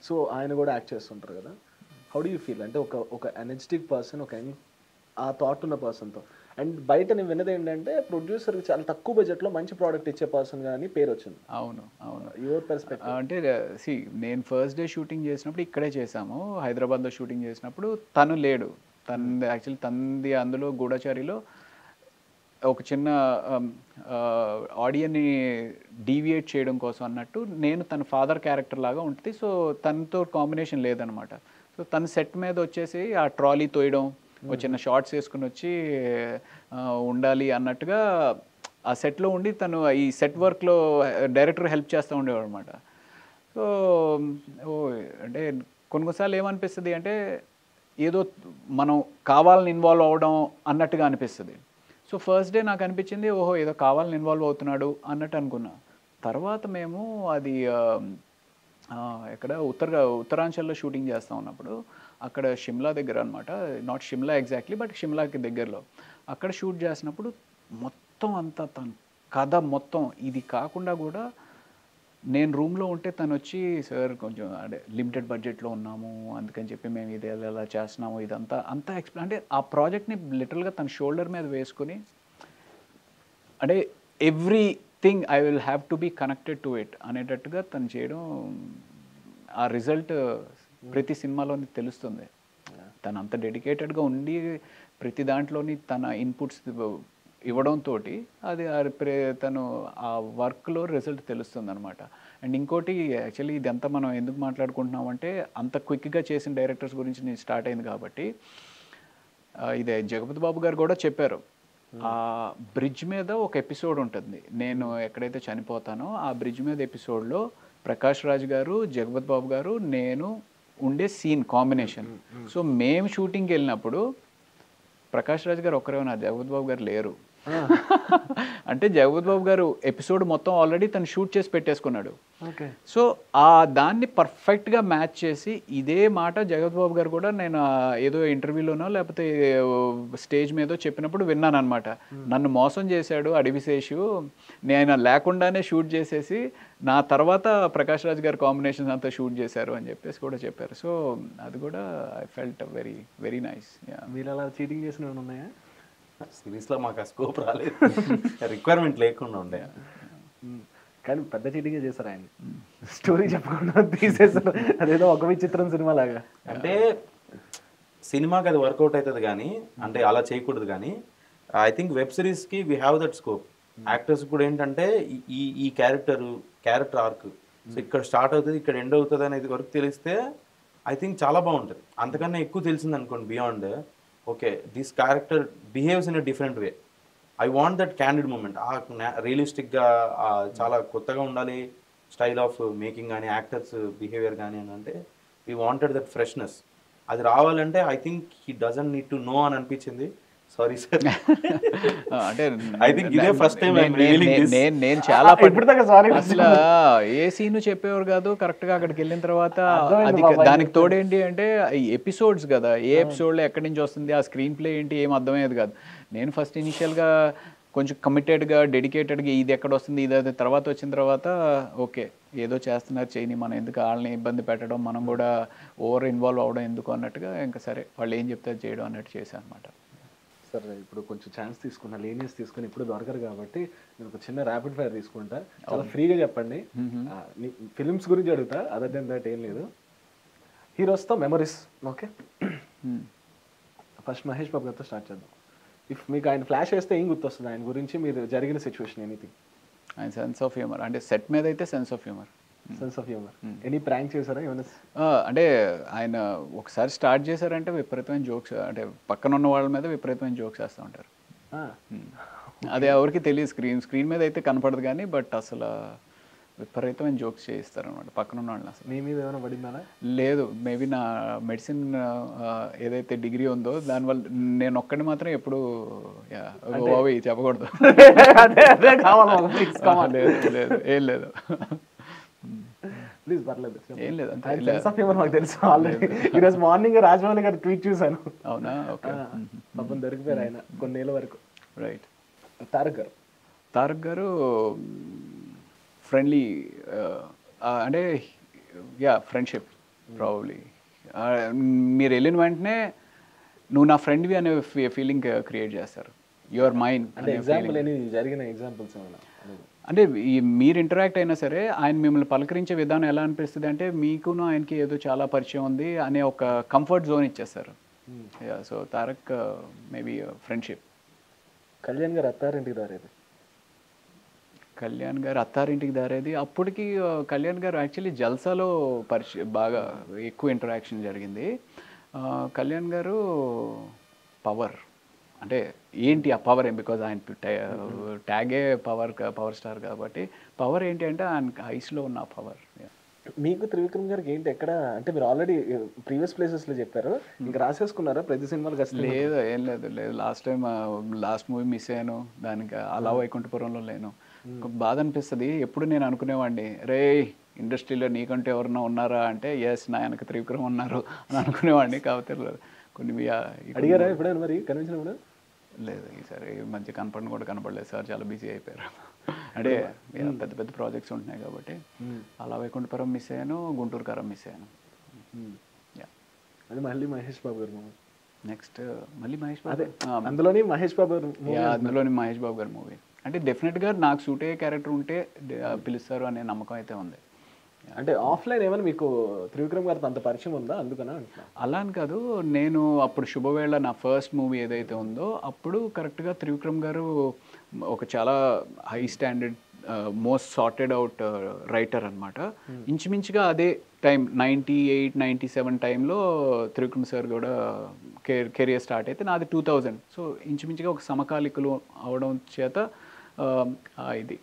సో ఆయన కూడా యాక్ట్ చేస్తుంటారు కదా. హౌ డూ యూ ఫీల్ అంటే ఒక ఎనర్జెటిక్ పర్సన్, ఒక ఆ థాట్ ఉన్న పర్సన్తో, అండ్ బయట నేను విన్నది ఏంటంటే ప్రొడ్యూసర్కి చాలా తక్కువ బడ్జెట్లో మంచి ప్రోడక్ట్ ఇచ్చే పర్సన్ కానీ పేరు వచ్చింది. అవును. యువర్ పర్స్పెక్టివ్ అంటే నేను ఫస్ట్ డే షూటింగ్ చేసినప్పుడు ఇక్కడే చేసాము, హైదరాబాద్లో షూటింగ్ చేసినప్పుడు తను లేడు. యాక్చువల్లీ తంది అందులో గూఢచారిలో ఒక చిన్న ఆడియన్ని డీవియేట్ చేయడం కోసం అన్నట్టు నేను తన ఫాదర్ క్యారెక్టర్ లాగా ఉంటుంది. సో తనతో కాంబినేషన్ లేదనమాట. సో తన సెట్ మీద వచ్చేసి ఆ ట్రాలీ తోయడం, ఒక చిన్న షార్ట్స్ వేసుకుని వచ్చి ఉండాలి అన్నట్టుగా ఆ సెట్లో ఉండి తను ఈ సెట్ వర్క్లో డైరెక్టర్ హెల్ప్ చేస్తూ ఉండేవాడు అనమాట. సో అంటే కొన్నిసార్లు ఏమనిపిస్తుంది అంటే ఏదో మనం కావాలని ఇన్వాల్వ్ అవ్వడం అన్నట్టుగా అనిపిస్తుంది. సో ఫస్ట్ డే నాకు అనిపించింది ఓహో ఏదో కావాలని ఇన్వాల్వ్ అవుతున్నాడు అన్నట్టు అనుకున్నా. తర్వాత మేము అది ఎక్కడ ఉత్తరాంచల్లో షూటింగ్ చేస్తూ ఉన్నప్పుడు అక్కడ షిమ్లా దగ్గర అనమాట, నాట్ షిమ్లా ఎగ్జాక్ట్లీ బట్ షిమ్లాకి దగ్గరలో అక్కడ షూట్ చేసినప్పుడు మొత్తం అంతా తను కథ మొత్తం ఇది కాకుండా కూడా నేను రూమ్లో ఉంటే తను వచ్చి సార్ కొంచెం అంటే లిమిటెడ్ బడ్జెట్లో ఉన్నాము అందుకని చెప్పి మేము ఇది ఎలా చేస్తున్నాము ఇదంతా అంతా ఎక్స్ప్లెయిన్ అంటే ఆ ప్రాజెక్ట్ని లిటరల్గా తన షోల్డర్ మీద వేసుకుని అంటే everything I will have to be connected to it అనేటట్టుగా తను చేయడం ఆ రిజల్ట్ ప్రతి సినిమాలోని తెలుస్తుంది. తను అంత డెడికేటెడ్గా ఉండి ప్రతి దాంట్లోని తన ఇన్పుట్స్ ఇవ్వడంతో అది తను ఆ వర్క్లో రిజల్ట్ తెలుస్తుంది అనమాట. అండ్ ఇంకోటి యాక్చువల్లీ ఇదంతా మనం ఎందుకు మాట్లాడుకుంటున్నామంటే అంత క్విక్గా చేసిన డైరెక్టర్స్ గురించి నేను స్టార్ట్ అయింది కాబట్టి ఇదే జగపతి బాబు గారు కూడా చెప్పారు. ఆ బ్రిడ్జ్ మీద ఒక ఎపిసోడ్ ఉంటుంది, నేను ఎక్కడైతే చనిపోతానో ఆ బ్రిడ్జ్ మీద ఎపిసోడ్లో ప్రకాష్ రాజ్ గారు, జగపతి బాబు గారు, నేను ఉండే సీన్ కాంబినేషన్. సో మేము షూటింగ్కి వెళ్ళినప్పుడు ప్రకాష్ రాజ్ గారు ఒక్కరే ఉన్నారు, జగపతి బాబు గారు లేరు. అంటే జగపతి బాబు గారు ఎపిసోడ్ మొత్తం ఆల్రెడీ తను షూట్ చేసి పెట్టేసుకున్నాడు. సో ఆ దాన్ని పర్ఫెక్ట్గా మ్యాచ్ చేసి ఇదే మాట జగపతి బాబు గారు కూడా నేను ఏదో ఇంటర్వ్యూలోనో లేకపోతే స్టేజ్ మీదో చెప్పినప్పుడు విన్నాను అనమాట. నన్ను మోసం చేశాడు అడివిశేషు, నేను లేకుండానే షూట్ చేసేసి నా తర్వాత ప్రకాష్ రాజ్ గారు కాంబినేషన్స్ అంతా షూట్ చేశారు అని చెప్పేసి కూడా చెప్పారు. సో అది కూడా I felt very very nice. మీరు అలా చీటింగ్ చేసిన ఉన్నాయా? సిరీస్లో మాకు ఆ స్కోప్ రాలేదు, రిక్వైర్మెంట్ లేకుండా ఉండే. కానీ పెద్ద చీటింగే చేశారు ఆయన, స్టోరీ చెప్పకుండా తీసేసారు, అదేదో ఒక విచిత్రం సినిమా లాగా. అంటే సినిమాకి అది వర్కౌట్ అవుతుంది కానీ అంటే అలా చేయకూడదు. కానీ ఐ థింక్ వెబ్ సిరీస్కి we have that scope. Actors కూడా ఏంటంటే ఈ క్యారెక్టర్ ఆర్క్ సో ఇక్కడ స్టార్ట్ అవుతుంది ఇక్కడ ఎండ్ అవుతుంది అనేది వరకు తెలిస్తే ఐ థింక్ చాలా బాగుంటుంది. అంతకన్నా ఎక్కువ తెలిసింది అనుకోండి beyond okay this character behaves in a different way, I want that candid moment. రియలిస్టిక్గా చాలా కొత్తగా ఉండాలి స్టైల్ ఆఫ్ మేకింగ్ కానీ యాక్టర్స్ బిహేవియర్ కానీ అని అంటే వీ వాంటెడ్ దట్ ఫ్రెష్నెస్. అది రావాలంటే I think he doesn't need to know అని అనిపించింది. సారీ సార్, అంటే ఐ థింక్ ఇదే ఫస్ట్ టైం నేను చాలా అసలు ఏ సీన్ చెప్పేవారు కాదు కరెక్ట్గా అక్కడికి వెళ్ళిన తర్వాత. అది దానికి తోడేంటి అంటే ఈ ఎపిసోడ్స్ కదా, ఏ ఎపిసోడ్లో ఎక్కడి నుంచి వస్తుంది ఆ స్క్రీన్ ప్లే ఏంటి ఏం అర్థమయ్యేది కాదు. నేను ఫస్ట్ ఇనిషియల్గా కొంచెం కమిటెడ్గా డెడికేటెడ్గా ఇది ఎక్కడ వస్తుంది ఇది అది తర్వాత వచ్చిన తర్వాత ఓకే ఏదో చేస్తున్నారు చేయని మనం ఎందుకు వాళ్ళని ఇబ్బంది పెట్టడం మనం కూడా ఓవర్ ఇన్వాల్వ్ అవ్వడం ఎందుకు అన్నట్టుగా ఇంకా సరే వాళ్ళు ఏం చెప్తారు చేయడం అన్నట్టు చేశాను అనమాట. సార్ ఇప్పుడు కొంచెం ఛాన్స్ తీసుకున్నా, లీనియస్ తీసుకుని ఇప్పుడు దొరకరు కాబట్టి నేను ఒక చిన్న ర్యాపిడ్ ఫైర్ తీసుకుంటా, చాలా ఫ్రీగా చెప్పండి. ఫిల్మ్స్ గురించి అడుగుతా, అదర్ దెన్ దట్ ఏం లేదు. హీరోస్తో memories. Okay, first Mahesh Babu గారితో స్టార్ట్ చేద్దాం. ఇఫ్ మీకు ఆయన ఫ్లాష్ వేస్తే ఏం గుర్తొస్తుంది ఆయన గురించి, మీరు జరిగిన సిచ్యువేషన్ ఎనీథింగ్? ఆయన సెన్స్ ఆఫ్ హ్యూమర్, అంటే సెట్ మీద అయితే sense of humour. Sense of humour. Any prank చేశారా ఏమైనా? అంటే ఆయన ఒకసారి స్టార్ట్ చేశారంటే విపరీతమైన జోక్స్, అంటే పక్కన ఉన్న వాళ్ళ మీద విపరీతమైన జోక్స్ వేస్తూ ఉంటారు. అది ఎవరికి తెలియదు, స్క్రీన్ మీద అయితే కనపడదు కానీ బట్ అసలు విపరీతమైన జోక్స్ చేయిస్తారు అనమాట పక్కన ఉన్న వాళ్ళని. అసలు మీ మీద ఏమైనా పడిందా? లేదు, మేబీ నా మెడిసిన్ ఏదైతే డిగ్రీ ఉందో దానివల్ల నేను ఒక్కడిని మాత్రం ఎప్పుడు చెప్పకూడదు. లేదు ఏం లేదు ప్లీజ్ పర్లేదు ఏం లేదు. సెన్స్ ఆఫ్ హ్యూమర్ మాకు తెలుసు ఆల్రెడీ. ఈరోజు మార్నింగ్ రాజమౌళి గారు ట్వీట్ చూశాను. అవునా? ఓకే, పాపం దొరికిపోయారు ఆయన కొన్నేళ్ళ వరకు. రైట్. తారక్ గారు ఫ్రెండ్లీ అంటే యా ఫ్రెండ్షిప్ ప్రాబబ్లీ. మీరు వెళ్ళిన వెంటనే నువ్వు నా ఫ్రెండ్వి అనే ఫీలింగ్ క్రియేట్ చేస్తారు. యువర్ మైండ్ అంటే ఎగ్జాంపుల్ జరిగిన ఎగ్జాంపుల్స్ ఏమైనా? అంటే మీరు ఇంటరాక్ట్ అయినా సరే ఆయన మిమ్మల్ని పలకరించే విధానం ఎలా అనిపిస్తుంది అంటే మీకును ఆయనకి ఏదో చాలా పరిచయం ఉంది అనే ఒక కంఫర్ట్ జోన్ ఇచ్చేస్తారు. So Tarak maybe friendship. Kalyan గారు అత్తారింటికి దారేది. కళ్యాణ్ గారు అత్తారింటికి దారేది అప్పటికి కళ్యాణ్ గారు యాక్చువల్లీ జల్సాలో బాగా ఎక్కువ ఇంటరాక్షన్ జరిగింది. కళ్యాణ్ గారు పవర్ అంటే ఏంటి ఆ పవర్ ఏం, బికాజ్ ఆయన ట్యాగే పవర్ స్టార్ కాబట్టి పవర్ ఏంటి అంటే ఆయన ఐస్లో ఉన్న పవర్. మీకు త్రివిక్రమ్ గారికి ఏంటి ఎక్కడ అంటే మీరు ఆల్రెడీ ప్రీవియస్ ప్లేసెస్లో చెప్పారు, ఇంకా రాసేసుకున్నారా ప్రతి సినిమాలకు? అసలు లేదు, ఏం లేదు. లాస్ట్ మూవీ మిస్ అయ్యాను, దానికి అలా వైకుంఠపురంలో లేను. బాధ అనిపిస్తుంది. ఎప్పుడు నేను అనుకునేవాడిని, రే ఇండస్ట్రీలో నీకంటే ఎవరన్నా ఉన్నారా అంటే ఎస్ నా వెనక త్రివిక్రమ్ ఉన్నారు అని అనుకునేవాడిని. కాకపోతే కొన్ని అడిగారా ఎప్పుడైనా మరి కనిపించినప్పుడు? లేదు, ఈసారి మంచి కనపడలేదు సార్, చాలా బిజీ అయిపోయారు. అంటే పెద్ద పెద్ద ప్రాజెక్ట్స్ ఉంటున్నాయి కాబట్టి. అలా వైకుంఠపురం మిస్ అయ్యాను, గుంటూరు కారం మిస్ అయ్యాను. అది మళ్ళీ మహేష్ బాబు గారు మూవీ. నెక్స్ట్ మళ్ళీ మహేష్ బాబు, అందులోని మహేష్ బాబు గారు, అందులోని మహేష్ బాబు గారి మూవీ. అంటే డెఫినెట్గా నాకు సూట్ అయ్యే క్యారెక్టర్ ఉంటే పిలుస్తారు అనే నమ్మకం అయితే ఉంది. అంటే ఆఫ్లైన్ ఏమైనా మీకు త్రివిక్రమ్ గారితో అంత పరిచయం ఉందా అందుకనా? అలా అని కాదు, నేను అప్పుడు శుభవేళ నా ఫస్ట్ మూవీ ఏదైతే ఉందో అప్పుడు కరెక్ట్గా త్రివిక్రమ్ గారు ఒక చాలా high standard most sorted out writer అనమాట. ఇంచుమించుగా అదే టైం 98, 97 టైంలో త్రివిక్రమ్ సార్ కూడా కెరియర్ స్టార్ట్ అయితే నాది 2000. సో ఇంచుమించుగా ఒక సమకాలికులు అవడం చేత ఇది.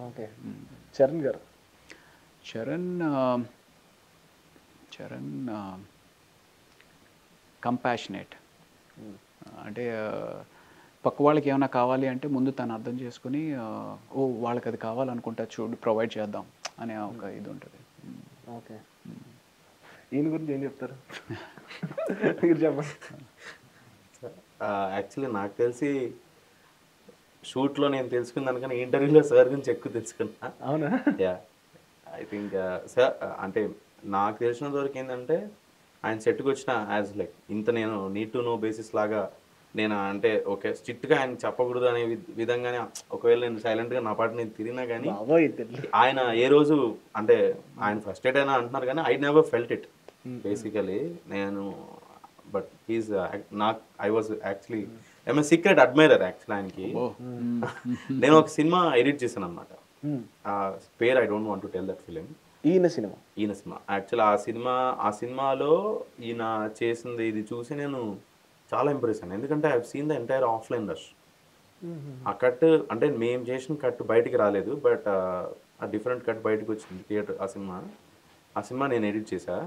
ఓకే. చరణ్ గారు? చరణ్ కంపాషనేట్. అంటే పక్క వాళ్ళకి ఏమైనా కావాలి అంటే ముందు తను అర్థం చేసుకుని ఓ వాళ్ళకి అది కావాలనుకుంటా చూడు ప్రొవైడ్ చేద్దాం అనే ఒక ఇది ఉంటుంది. ఓకే. ఈయన గురించి ఏం చెప్తారు మీరు చెప్పండి. యాక్చువల్లీ నాకు తెలిసి షూట్లో నేను తెలుసుకున్నాను కానీ ఇంటర్వ్యూలో సార్ గురించి ఎక్కువ తెలుసుకున్నా. అవునా? యా, ఐ థింక్ సార్ అంటే నాకు తెలిసినంత వరకు ఏంటంటే ఆయన సెట్కి వచ్చిన యాజ్ లైక్ ఇంత నేను నీడ్ టు నో బేసిస్ లాగా నేను అంటే ఓకే స్ట్రిక్ట్గా ఆయన చెప్పకూడదు అనే విధంగానే ఒకవేళ నేను సైలెంట్గా నా పాటు నేను తిరిగినా కానీ ఆయన ఏ రోజు అంటే ఆయన ఫ్రస్ట్రేట్ అయినా అంటున్నారు కానీ I never felt it basically. నేను but he's I was actually I'm secret admirer actually ఆయనకి. నేను ఒక సినిమా ఎడిట్ చేశాను అనమాట, పేరు I don't want to tell that film. ఈయన సినిమా యాక్చువల్ ఆ సినిమాలో ఈయన చేసింది ఇది చూసి నేను చాలా ఇంప్రెస్ అయ్యాను. ఎందుకంటే I have seen the entire offline rush. ఆ కట్ అంటే మేము చేసిన కట్ బయటికి రాలేదు, బట్ ఆ డిఫరెంట్ కట్ బయటకు వచ్చింది థియేటర్. ఆ సినిమా నేను ఎడిట్ చేశా.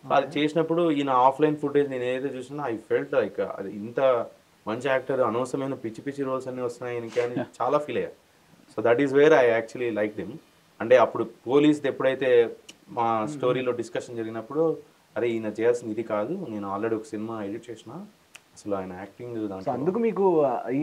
అది చేసినప్పుడు ఈయన ఆఫ్లైన్ ఫుటేజ్ నేను ఏదైతే చూసినా ఐ ఫెల్ట్ లైక్ అది ఇంత మంచి యాక్టర్ అనవసరమైన పిచ్చి రోల్స్ అన్నీ వస్తున్నాయి అని చాలా ఫీల్ అయ్యా. So that is where I actually like him. అంటే అప్పుడు పోలీస్ది ఎప్పుడైతే మా స్టోరీలో డిస్కషన్ జరిగినప్పుడు అరే ఈయన చేయాల్సింది ఇది కాదు, నేను ఆల్రెడీ ఒక సినిమా ఎడిట్ చేసిన, అసలు ఆయన యాక్టింగ్ అందుకు మీకు I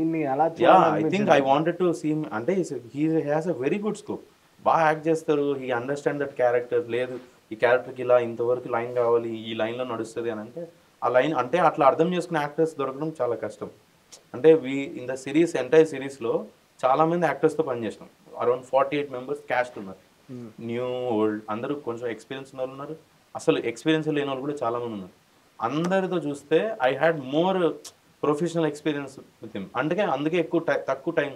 think I wanted to see అంటే he has a very good scope. బాగా యాక్ట్ చేస్తారు, హీ అండర్స్టాండ్ దట్ క్యారెక్టర్. లేదు ఈ క్యారెక్టర్కి ఇలా ఇంతవరకు లైన్ కావాలి, ఈ లైన్లో నడుస్తుంది అని అంటే ఆ లైన్ అంటే అట్లా అర్థం చేసుకునే యాక్టర్స్ దొరకడం చాలా కష్టం. అంటే ఇన్ ద సిరీస్ ఎంటైర్ సిరీస్లో చాలామంది యాక్టర్స్తో పనిచేసినాం. అరౌండ్ 48 మెంబర్స్ క్యాస్ట్ ఉన్నారు, న్యూ ఓల్డ్ అందరూ కొంచెం ఎక్స్పీరియన్స్ ఉన్న వాళ్ళు ఉన్నారు, అసలు ఎక్స్పీరియన్స్ లేని వాళ్ళు కూడా చాలామంది ఉన్నారు. అందరితో చూస్తే I had more professional experience with him. అందుకే తక్కువ టైం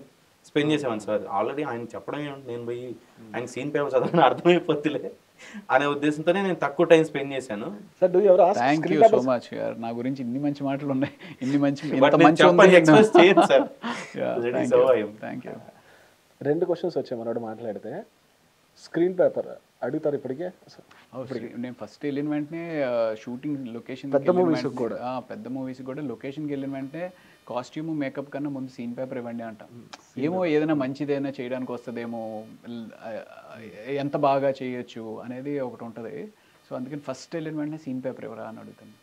స్పెండ్ చేసామని సార్. ఆల్రెడీ ఆయన చెప్పడం ఏమంటే నేను పోయి ఆయన సీన్ పేపర్ చదవని అర్థమైపోతులే అనే ఉద్దేశంతోనే నేను తక్కువ టైం స్పెండ్ చేశాను. థ్యాంక్ యూ సో మచ్ గారు, నా గురించి ఇన్ని మంచి మాటలు ఉన్నాయి, ఇన్ని మంచి థ్యాంక్ యూ. 2 క్వశ్చన్స్ వచ్చాయి మనోడు మాట్లాడితే. స్క్రీన్ పేపర్ అడుగుతారు ఇప్పటికే? నేను ఫస్ట్ వెళ్ళిన వెంటనే షూటింగ్ లొకేషన్ పెద్ద మూవీస్ కూడా లొకేషన్కి వెళ్ళిన వెంటనే కాస్ట్యూమ్ మేకప్ కన్నా ముందు సీన్ పేపర్ ఇవ్వండి అంట. ఏమో ఏదైనా మంచిదైనా చేయడానికి వస్తుందేమో, ఎంత బాగా చేయొచ్చు అనేది ఒకటి ఉంటుంది. సో అందుకని ఫస్ట్ వెళ్ళిన వెంటనే సీన్ పేపర్ ఎవరా అని అడుగుతాను.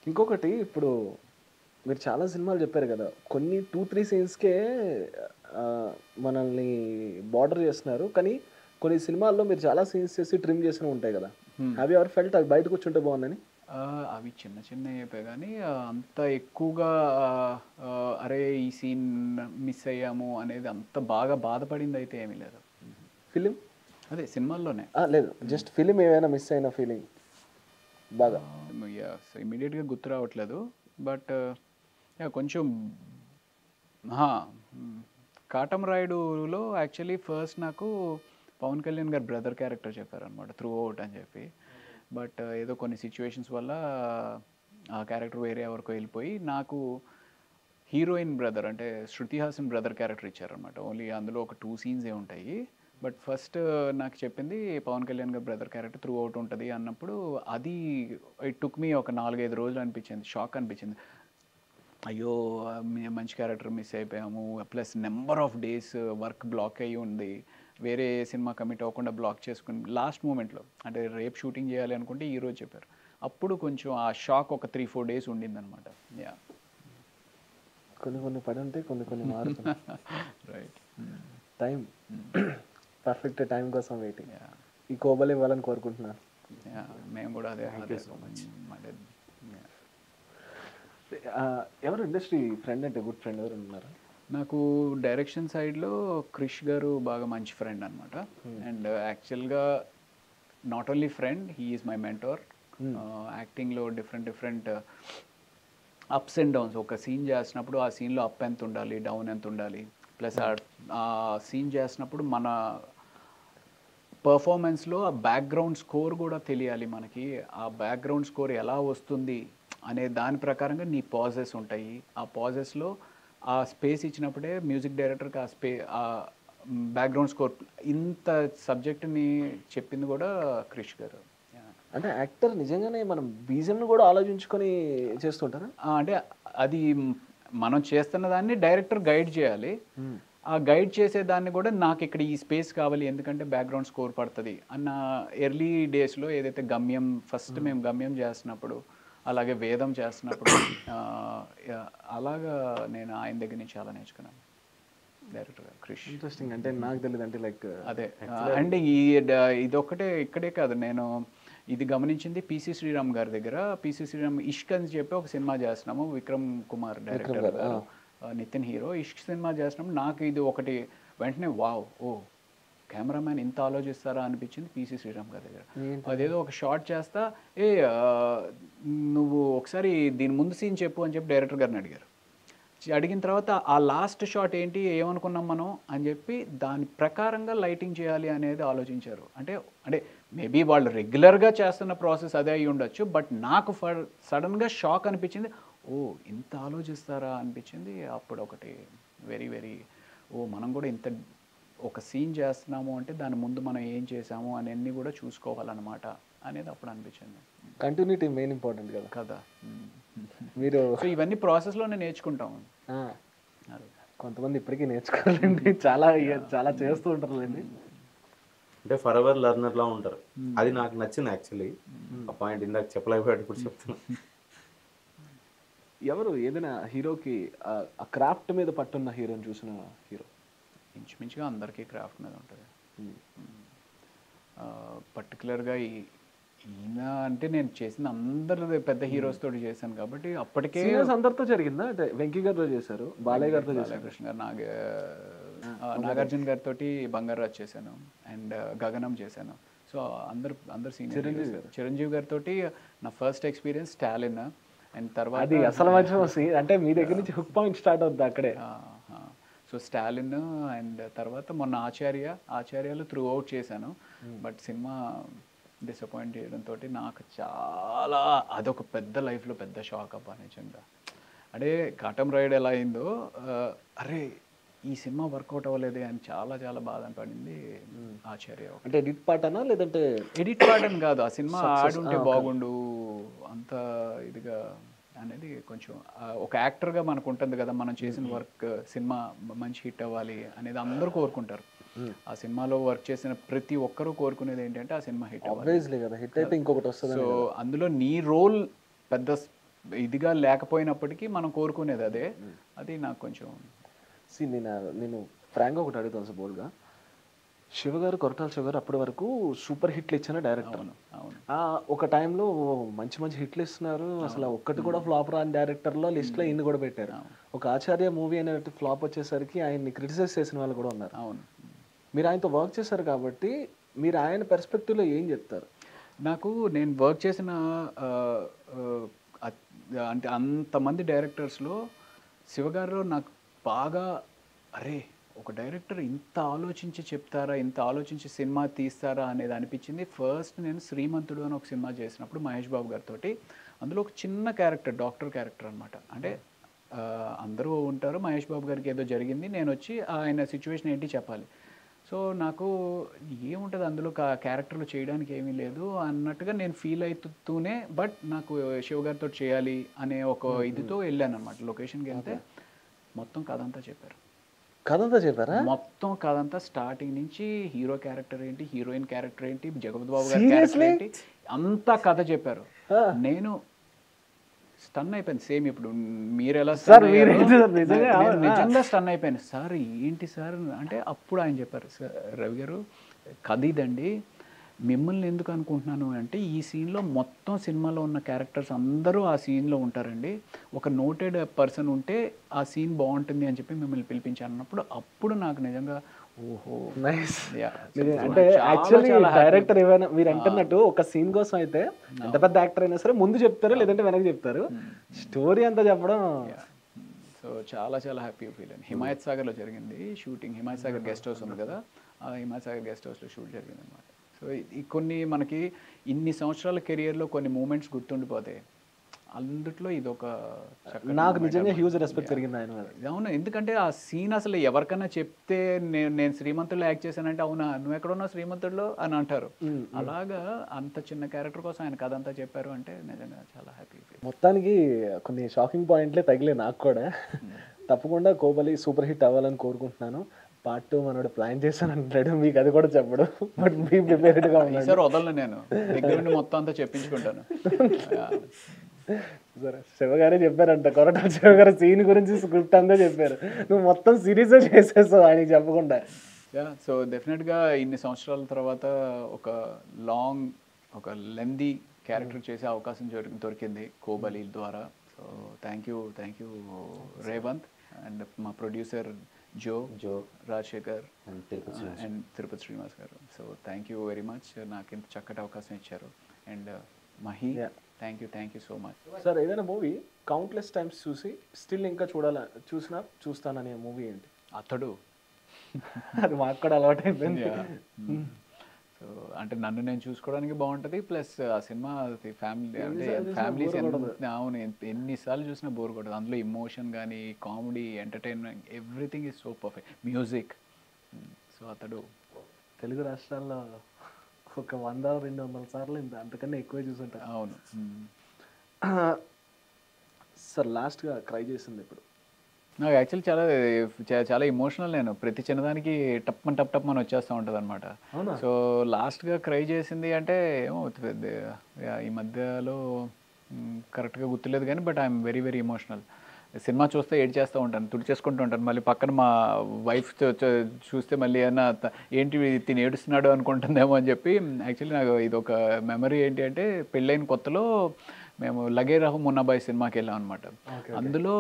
ఇంకొకటి, ఇప్పుడు మీరు చాలా సినిమాలు చెప్పారు కదా, కొన్ని 2-3 సీన్స్కే మనల్ని బార్డర్ చేస్తున్నారు, కానీ కొన్ని సినిమాల్లో మీరు చాలా సీన్స్ చేసి ట్రిమ్ చేసిన ఉంటాయి కదా, అవి ఎవరు ఫెల్ట్ అవి బయటకు వచ్చుంటే బాగుందని? అవి చిన్న అయిపోయాయి కానీ అంత ఎక్కువగా అరే ఈ సీన్ మిస్ అయ్యాము అనేది అంత బాగా బాధపడింది అయితే ఏమీ లేదు. ఫిలిం అదే సినిమాల్లోనే లేదు, జస్ట్ ఫిలిం ఏమైనా మిస్ అయిన ఫీలింగ్ బాగా? ఇమీడియట్గా గుర్తు రావట్లేదు, బట్ కొంచెం హా, కాటం రాయుడులో యాక్చువల్లీ ఫస్ట్ నాకు పవన్ కళ్యాణ్ గారు బ్రదర్ క్యారెక్టర్ చెప్పారనమాట త్రూ అవుట్ అని చెప్పి. బట్ ఏదో కొన్ని సిచ్యువేషన్స్ వల్ల ఆ క్యారెక్టర్ వేరే ఎవరికో వెళ్ళిపోయి నాకు హీరోయిన్ బ్రదర్ అంటే శృతి హాసన్ బ్రదర్ క్యారెక్టర్ ఇచ్చారనమాట. ఓన్లీ అందులో ఒక 2 సీన్సే ఉంటాయి. బట్ ఫస్ట్ నాకు చెప్పింది పవన్ కళ్యాణ్ గారి బ్రదర్ క్యారెక్టర్ త్రూ అవుట్ ఉంటుంది అన్నప్పుడు అది ఇట్ టుక్ మీ ఒక 4-5 రోజులు అనిపించింది, షాక్ అనిపించింది. అయ్యో మంచి క్యారెక్టర్ మిస్ అయిపోయాము, plus number of days work block అయ్యి ఉంది, వేరే సినిమా కమిట్ అవ్వకుండా బ్లాక్ చేసుకుని లాస్ట్ మూమెంట్లో అంటే రేపు షూటింగ్ చేయాలి అనుకుంటే ఈరోజు చెప్పారు. అప్పుడు కొంచెం ఆ షాక్ ఒక 3-4 డేస్ ఉండిందనమాట. యా, కొన్ని పడి ఉంటే కొన్ని మారుతుంది. రైట్. టైం పర్ఫెక్ట్ టైం కోసం వెయిటింగ్. ఈ కోబల్ ఇవ్వాలని కోరుకుంటున్నాను. మేము కూడా అదే. ఎవరు ఇండస్ట్రీ ఫ్రెండ్ అంటే గుడ్ ఫ్రెండ్ ఎవరు ఉన్నారు? నాకు డైరెక్షన్ సైడ్లో క్రిష్ గారు బాగా మంచి ఫ్రెండ్ అనమాట. అండ్ యాక్చువల్గా not only friend, he is my mentor. యాక్టింగ్లో డిఫరెంట్ అప్స్ అండ్ డౌన్స్. ఒక సీన్ చేసినప్పుడు ఆ సీన్లో అప్ ఎంత ఉండాలి, డౌన్ ఎంత ఉండాలి, ప్లస్ ఆ సీన్ చేసినప్పుడు మన పర్ఫార్మెన్స్లో ఆ బ్యాక్గ్రౌండ్ స్కోర్ కూడా తెలియాలి మనకి. ఆ బ్యాక్గ్రౌండ్ స్కోర్ ఎలా వస్తుంది అనే దాని ప్రకారంగా నీ పాజెస్ ఉంటాయి. ఆ పాజెస్లో ఆ స్పేస్ ఇచ్చినప్పుడే మ్యూజిక్ డైరెక్టర్కి ఆ బ్యాక్గ్రౌండ్ స్కోర్ ఇంత సబ్జెక్ట్ని చెప్పింది కూడా క్రిష్ గారు. అంటే యాక్టర్ నిజంగానే మనం బీజిఎంను కూడా ఆలోచించుకొని చేస్తుంటారా? అంటే అది మనం చేస్తున్న దాన్ని డైరెక్టర్ గైడ్ చేయాలి. ఆ గైడ్ చేసే దాన్ని కూడా నాకు ఇక్కడ ఈ స్పేస్ కావాలి ఎందుకంటే బ్యాక్గ్రౌండ్ స్కోర్ పడుతుంది అన్న ఎర్లీ డేస్లో ఏదైతే గమ్యం ఫస్ట్ మేము గమ్యం చేస్తున్నప్పుడు, అలాగే వేదం చేస్తున్నప్పుడు అలాగా నేను ఆయన దగ్గర నుంచి చాలా నేర్చుకున్నాను. డైరెక్టర్ గారు క్రిష్. ఇంట్రెస్టింగ్. అంటే నాకు తెలియదు అంటే లైక్ అదే. అండ్ ఇదొక్కటే ఇక్కడే కాదు, నేను ఇది గమనించింది పిసి శ్రీరామ్ గారి దగ్గర. పిసి శ్రీరామ్ ఇష్క్ అని చెప్పి ఒక సినిమా చేస్తున్నాము, విక్రమ్ కుమార్ డైరెక్టర్ గారు, నితిన్ హీరో. ఇష్క్ సినిమా చేసినప్పుడు నాకు ఇది ఒకటి వెంటనే వావ్, ఓ కెమెరామ్యాన్ ఇంత ఆలోచిస్తారా అనిపించింది పిసి శ్రీరామ్ గారి దగ్గర. అదేదో ఒక షార్ట్ చేస్తా, నువ్వు ఒకసారి దీని ముందు సీన్ చెప్పు అని చెప్పి డైరెక్టర్ గారిని అడిగారు. అడిగిన తర్వాత ఆ లాస్ట్ షాట్ ఏంటి, ఏమనుకున్నాం మనం అని చెప్పి దాని ప్రకారంగా లైటింగ్ చేయాలి అనేది ఆలోచించారు. అంటే మేబీ వాళ్ళు రెగ్యులర్గా చేస్తున్న ప్రాసెస్ అదే అయి ఉండొచ్చు. బట్ నాకు సడన్గా షాక్ అనిపించింది, ఓ ఇంత ఆలోచిస్తారా అనిపించింది. అప్పుడు ఒకటి వెరీ మనం కూడా ఇంత ఒక సీన్ చేస్తున్నాము అంటే దాని ముందు మనం ఏం చేసాము అనేది కూడా చూసుకోవాలన్నమాట అనేది అప్పుడు అనిపించింది. కంటిన్యూటీ మెయిన్ ఇంపార్టెంట్ కదా. మీరు సో ఇవన్నీ ప్రాసెస్లోనే నేర్చుకుంటాం. కొంతమంది ఇప్పటికీ నేర్చుకోవాలండి, చాలా చేస్తూ ఉంటారులేండి. అంటే ఫర్ ఎవర్ లెర్నర్లా ఉంటారు. అది నాకు నచ్చింది యాక్చువల్లీ. ఆ పాయింట్ ఇందాక చెప్పలేకపోయాడు, ఇప్పుడు చెప్తున్నాను. ఎవరు ఏదైనా హీరోకి ఆ క్రాఫ్ట్ మీద పట్టున్న హీరోని చూసిన హీరో? ఇంచుమించుగా అందరికీ క్రాఫ్ట్ మీద ఉంటుంది. పర్టికులర్గా ఈయన అంటే నేను చేసిన అందరు పెద్ద హీరోస్ తోటి చేశాను కాబట్టి అప్పటికే అందరితో జరిగిందా? అంటే వెంకీ గారితో చేశారు, బాలయ్య గారితో చేశారు, కృష్ణ గారు, నాగార్జున గారితో బంగారాజ్ చేశాను, అండ్ గగనం చేశాను. సో అందరు సీనియర్. చిరంజీవి గారితో నా ఫస్ట్ ఎక్స్పీరియన్స్ స్టాలిన్. అండ్ తర్వాత అది అసలు మంచి అంటే మీ దగ్గర నుంచి హుక్ పాయింట్ స్టార్ట్ అవుతుంది అక్కడే. సో స్టాలిన్ అండ్ తర్వాత మొన్న ఆచార్యలో త్రూ అవుట్ చేశాను. బట్ సినిమా డిసప్పాయింట్ చేయడంతో నాకు చాలా అదొక పెద్ద లైఫ్లో పెద్ద షాక్ అబ్బా నిజంగా. అంటే కాటం రైడ్ ఎలా అయిందో, అరే ఈ సినిమా వర్కౌట్ అవ్వలేదే అని చాలా బాధ పడింది. ఆచార్య అంటే ఎడిట్ పార్ట్ అనా లేదంటే? ఎడిట్ పార్ట్ అని కాదు, ఆ సినిమా ఆడుంటే బాగుండు అంత ఇదిగా అనేది కొంచెం ఒక యాక్టర్గా మనకు ఉంటుంది కదా, మనం చేసిన వర్క్ సినిమా మంచి హిట్ అవ్వాలి అనేది అందరూ కోరుకుంటారు. ఆ సినిమాలో వర్క్ చేసిన ప్రతి ఒక్కరూ కోరుకునేది ఏంటంటే ఆ సినిమా హిట్ అవ్వాలి. సో అందులో నీ రోల్ పెద్ద ఇదిగా లేకపోయినప్పటికీ మనం కోరుకునేది అదే. అది నాకు కొంచెం నేను ఫ్రాంక్గా ఒకటి అడుగుతాను బోల్గా. శివ గారు, కొరటాల శివ గారు అప్పటి వరకు సూపర్ హిట్లు ఇచ్చిన డైరెక్టర్. ఒక టైంలో మంచి హిట్లు ఇస్తున్నారు, అసలు ఒక్కటి కూడా ఫ్లాప్ రాని డైరెక్టర్లో లిస్ట్లో ఇన్ని కూడా పెట్టారు. ఒక ఆచార్య మూవీ అనే ఫ్లాప్ వచ్చేసరికి ఆయన్ని క్రిటిసైజ్ చేసిన వాళ్ళు కూడా ఉన్నారు. అవును, మీరు ఆయనతో వర్క్ చేశారు కాబట్టి మీరు ఆయన పర్స్పెక్టివ్లో ఏం చెప్తారు? నేను వర్క్ చేసిన అంటే అంతమంది డైరెక్టర్స్లో శివగారిలో నాకు బాగా అరే ఒక డైరెక్టర్ ఇంత ఆలోచించి చెప్తారా, ఇంత ఆలోచించి సినిమా తీస్తారా అనేది అనిపించింది. ఫస్ట్ నేను శ్రీమంతుడు అని ఒక సినిమా చేసినప్పుడు మహేష్ బాబు గారితో, అందులో ఒక చిన్న క్యారెక్టర్, డాక్టర్ క్యారెక్టర్ అనమాట. అంటే అందరూ ఉంటారు, మహేష్ బాబు గారికి ఏదో జరిగింది, నేను వచ్చి ఆయన సిచ్యువేషన్ ఏంటి చెప్పాలి. సో నాకు ఏముంటుంది అందులో క్యారెక్టర్లు చేయడానికి ఏమీ లేదు అన్నట్టుగా నేను ఫీల్ అవుతూనే, బట్ నాకు శివగారితో చేయాలి అనే ఒక ఇదితో వెళ్ళాను అనమాట. లొకేషన్కి వెళ్తే మొత్తం కథ అంతా చెప్పారు. కథ అంతా చెప్పారా? మొత్తం కథ అంతా స్టార్టింగ్ నుంచి హీరో క్యారెక్టర్ ఏంటి, హీరోయిన్ క్యారెక్టర్ ఏంటి, జగపతి బాబు గారి క్యారెక్టర్ ఏంటి, అంతా కథ చెప్పారు. నేను స్టన్ అయిపోయింది. సేమ్ ఇప్పుడు మీరు ఎలా నిజంగా స్టన్ అయిపోయాను. సార్ ఏంటి సార్ అంటే అప్పుడు ఆయన చెప్పారు, సార్ రవి గారు కథ ఇదండి, మిమ్మల్ని ఎందుకు అనుకుంటున్నాను అంటే ఈ సీన్లో మొత్తం సినిమాలో ఉన్న క్యారెక్టర్స్ అందరూ ఆ సీన్లో ఉంటారండి, ఒక నోటెడ్ పర్సన్ ఉంటే ఆ సీన్ బాగుంటుంది అని చెప్పి మిమ్మల్ని పిలిపించాను అన్నప్పుడు అప్పుడు నాకు నిజంగా ఓహో నైస్. అంటే యాక్చువల్లీ డైరెక్టర్ ఏమైనా మీరు అంటున్నట్టు ఒక సీన్ కోసం అయితే ఎంత పెద్ద యాక్టర్ అయినా సరే ముందు చెప్తారు, లేదంటే వెనక్కి చెప్తారు, స్టోరీ అంతా చెప్పడం. సో చాలా చాలా హ్యాపీ ఫీల్ అయింది. హిమాయత్ సాగర్లో జరిగింది shooting. Himayat Sagar guest house ఉంది కదా, ఆ హిమాయత్ సాగర్ గెస్ట్ హౌస్లో షూట్ జరిగింది అనమాట. సో కొన్ని మనకి ఇన్ని సంవత్సరాల కెరియర్లో కొన్ని మూమెంట్స్ గుర్తుండిపోతాయి, అందుట్లో ఇది ఒక నాకు నిజంగా హ్యూజ్ రెస్పెక్ట్ పెరిగింది ఆయన మీద. అవును, ఎందుకంటే ఆ సీన్ అసలు ఎవరికైనా చెప్తే నేను శ్రీమంతుడిలో యాక్ట్ చేశానంటే అవునా నువ్వు ఎక్కడ ఉన్నావు శ్రీమంతుడిలో అని అంటారు. అలాగా అంత చిన్న క్యారెక్టర్ కోసం ఆయన కథ అంతా చెప్పారు అంటే నిజంగా చాలా హ్యాపీ. మొత్తానికి కొన్ని షాకింగ్ పాయింట్లే తగిలే నాకు కూడా. తప్పకుండా కోబలి సూపర్ హిట్ అవ్వాలని కోరుకుంటున్నాను. పార్ట్ 2 మనోడు ప్లాన్ చేశాను అంటాడు, మీకు అది కూడా చెప్పడు, బట్ మీ ప్రిపేర్డ్గా ఉన్నాడు. సార్ వదలను, నేను దగ్గర నుండి మొత్తం అంతా చెప్పించుకుంటాను. సరే, శివగారే చెప్పారంట, కొరటాల శివగారు సీన్ గురించి స్క్రిప్ట్ అంతా చెప్పారు, నువ్వు మొత్తం సిరీస్ చేసేస్తావు ఆయనకి చెప్పకుండా. సో డెఫినెట్గా ఇన్ని సంవత్సరాల తర్వాత ఒక లెందీ క్యారెక్టర్ చేసే అవకాశం దొరికింది కోబలి ద్వారా. So thank you Revanth and మా ప్రొడ్యూసర్ జో రాజశేఖర్ అండ్ తిరుపతి శ్రీనివాస్ గారు. So thank you very much, నాకు ఇంత చక్కటి అవకాశం ఇచ్చారు. And Mahi thank you so much. Sir ఏదైనా మూవీ కౌంట్లెస్ టైమ్స్ చూసి స్టిల్ ఇంకా చూస్తాననే మూవీ ఏంటి? అతడు. అది మాకు కూడా అలవాటు అయిపోయింది. సో అంటే నన్ను నేను చూసుకోవడానికి బాగుంటుంది, ప్లస్ ఆ సినిమా ఫ్యామిలీస్ అవును ఎన్నిసార్లు చూసినా బోర్ కొట్టదు. అందులో ఇమోషన్ కానీ comedy entertainment everything is so perfect, music. So అతడు తెలుగు రాష్ట్రాల్లో ఒక 100-200 సార్లు అంతకన్నా ఎక్కువే చూసుంటారు. అవును సార్ లాస్ట్గా క్రై చేసింది ఇప్పుడు? నాకు యాక్చువల్లీ చాలా ఇమోషనల్. నేను ప్రతి చిన్నదానికి టప్ అని వచ్చేస్తూ ఉంటుంది అనమాట. సో లాస్ట్గా క్రై చేసింది అంటే ఏమో ఈ మధ్యలో కరెక్ట్గా గుర్తులేదు కానీ, but I'm very very emotional. Cinema చూస్తే ఏడ్ చేస్తూ ఉంటాను, తుడిచేసుకుంటూ ఉంటాను. మళ్ళీ పక్కన మా వైఫ్ చూస్తే మళ్ళీ ఏమన్నా ఏంటి తిని ఏడుస్తున్నాడు అనుకుంటుందేమో అని చెప్పి. యాక్చువల్లీ నాకు ఇది ఒక మెమరీ ఏంటి అంటే, పెళ్ళైన కొత్తలో మేము లగే రహు మున్నాబాయ్ సినిమాకి వెళ్ళాం అనమాట. అందులో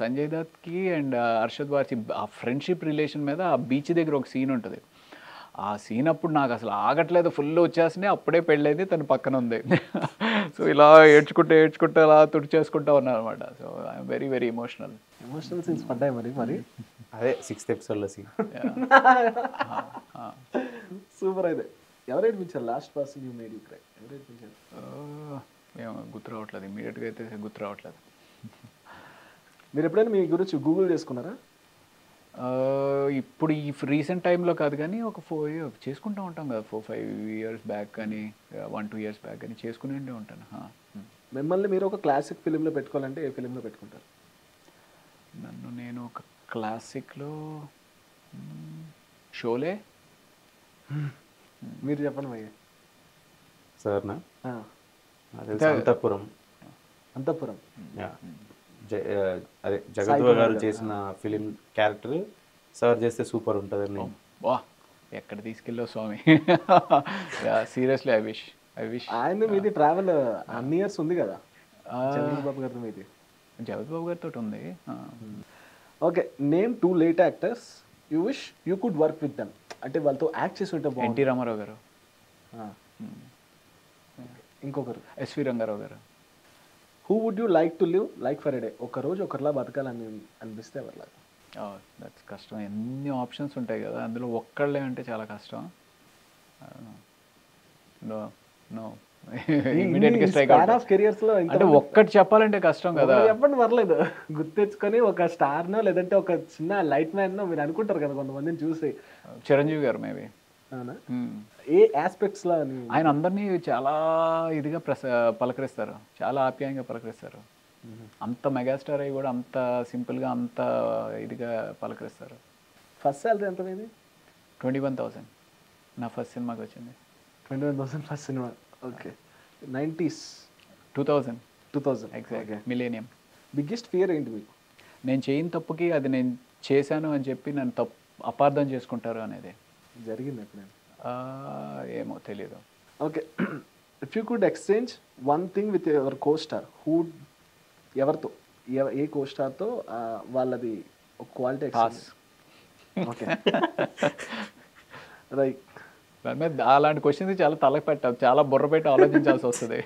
సంజయ్ దత్కి అండ్ అర్షద్ వార్సి ఆ ఫ్రెండ్షిప్ రిలేషన్ మీద ఆ బీచ్ దగ్గర ఒక సీన్ ఉంటుంది. ఆ సీన్ అప్పుడు నాకు అసలు ఆగట్లేదు, ఫుల్ వచ్చేసినాయి. అప్పుడే పెళ్ళైంది, తను పక్కన ఉంది. సో ఇలా ఏడ్చుకుంటూ అలా తుడిచేసుకుంటా ఉన్నాను అనమాట. So I'm very very emotional scenes పడ్డాయి మరి అదే 6th ఎపిసోడ్లో సీన్. సూపర్. అయితే ఎవరు ఏడిపించారు last person you made you cry? ఎవరు ఏడిపించారు? ఏమో గుర్తు రావట్లేదు, ఇమీడియట్గా అయితే గుర్తు రావట్లేదు. మీరు ఎప్పుడైనా మీ గురించి గూగుల్ చేసుకున్నారా? ఇప్పుడు ఈ రీసెంట్ టైంలో కాదు కానీ ఒక 4 years చేసుకుంటూ ఉంటాం కదా, 4-5 years బ్యాక్ కానీ 1-2 years బ్యాక్ కానీ చేసుకునే ఉంటాను. మిమ్మల్ని మీరు ఒక క్లాసిక్ ఫిలింలో పెట్టుకోవాలంటే ఏ ఫిలింలో పెట్టుకుంటారు? నన్ను నేను ఒక క్లాసిక్లో షోలే. మీరు చెప్పండి భయ్య. సార్నా అంతఃపురం. అదే జగత్ గారు చేసిన ఫిలిం క్యారెక్టర్ సార్ చేస్తే సూపర్ ఉంటుంది. వా ఎక్కడ తీసుకెళ్ళావు స్వామి. Seriously I wish. ఆయన మీది ట్రావెల్ అన్ని ఇయర్స్ ఉంది కదా జగత్ బాబు గారితో? మీది జగత్ బాబు గారితో ఉంది. Okay, name 2 late actors you wish you could work with them. అంటే వాళ్ళతో యాక్ట్ చేసి ఉంటే బాగుంది. ఎన్టీ రామారావు గారు, ఇంకొకరు ఎస్వి రంగారావు గారు. Who would you like to live like for a day? ఒక రోజు ఒకరిలా బతకాలని అనిపిస్తే ఎవరిలా? దట్స్ కష్టం. ఎన్ని ఆప్షన్స్ ఉంటాయి కదా, అందులో ఒక్కళ్ళే అంటే చాలా కష్టం. నో నో ఇమీడియట్గా స్ట్రైక్ అవుట్. ఆఫ్ కెరియర్స్ లో అంటే ఒక్కటి చెప్పాలంటే కష్టం కదా. చెప్పండి, పర్లేదు. గుర్తెచ్చుకొని ఒక స్టార్ నో లేదంటే ఒక చిన్న లైట్ మ్యాన్ నో మీరు అనుకుంటారు కదా కొంతమందిని చూసి. చిరంజీవి గారు మేబీ. అవునా? ఏ ఆస్పెక్ట్స్ లో ఆయన అందరినీ చాలా ఇదిగా పలకరిస్తారు, చాలా ఆప్యాయంగా పలకరిస్తారు. అంత మెగాస్టార్ అయ్యి కూడా అంత సింపుల్గా అంత ఇదిగా పలకరిస్తారు. ఫస్ట్ సాలరీ ఎంత మీది? 21,000 నా ఫస్ట్ సినిమాకి వచ్చింది. 21,000 first cinema. Okay. 90s 2000 exact millennium. Biggest fear ఏంటి మీకు? నేను చేయని తప్పుకి అది నేను చేశాను అని చెప్పి నన్ను అపార్థం చేసుకుంటారు అనేది. జరిగింది ఎప్పుడైనా? ఏమో తెలియదు. Okay. If you could exchange one thing with your co star, ఎవరితో, ఏ కో స్టార్తో వాళ్ళది ఒక క్వాలిటీ పాస్. ఓకే. రైట్. దాని మీద అలాంటి క్వశ్చన్స్ చాలా తలకి పెట్టాలి, చాలా బుర్ర పెట్టి ఆలోచించాల్సి వస్తుంది.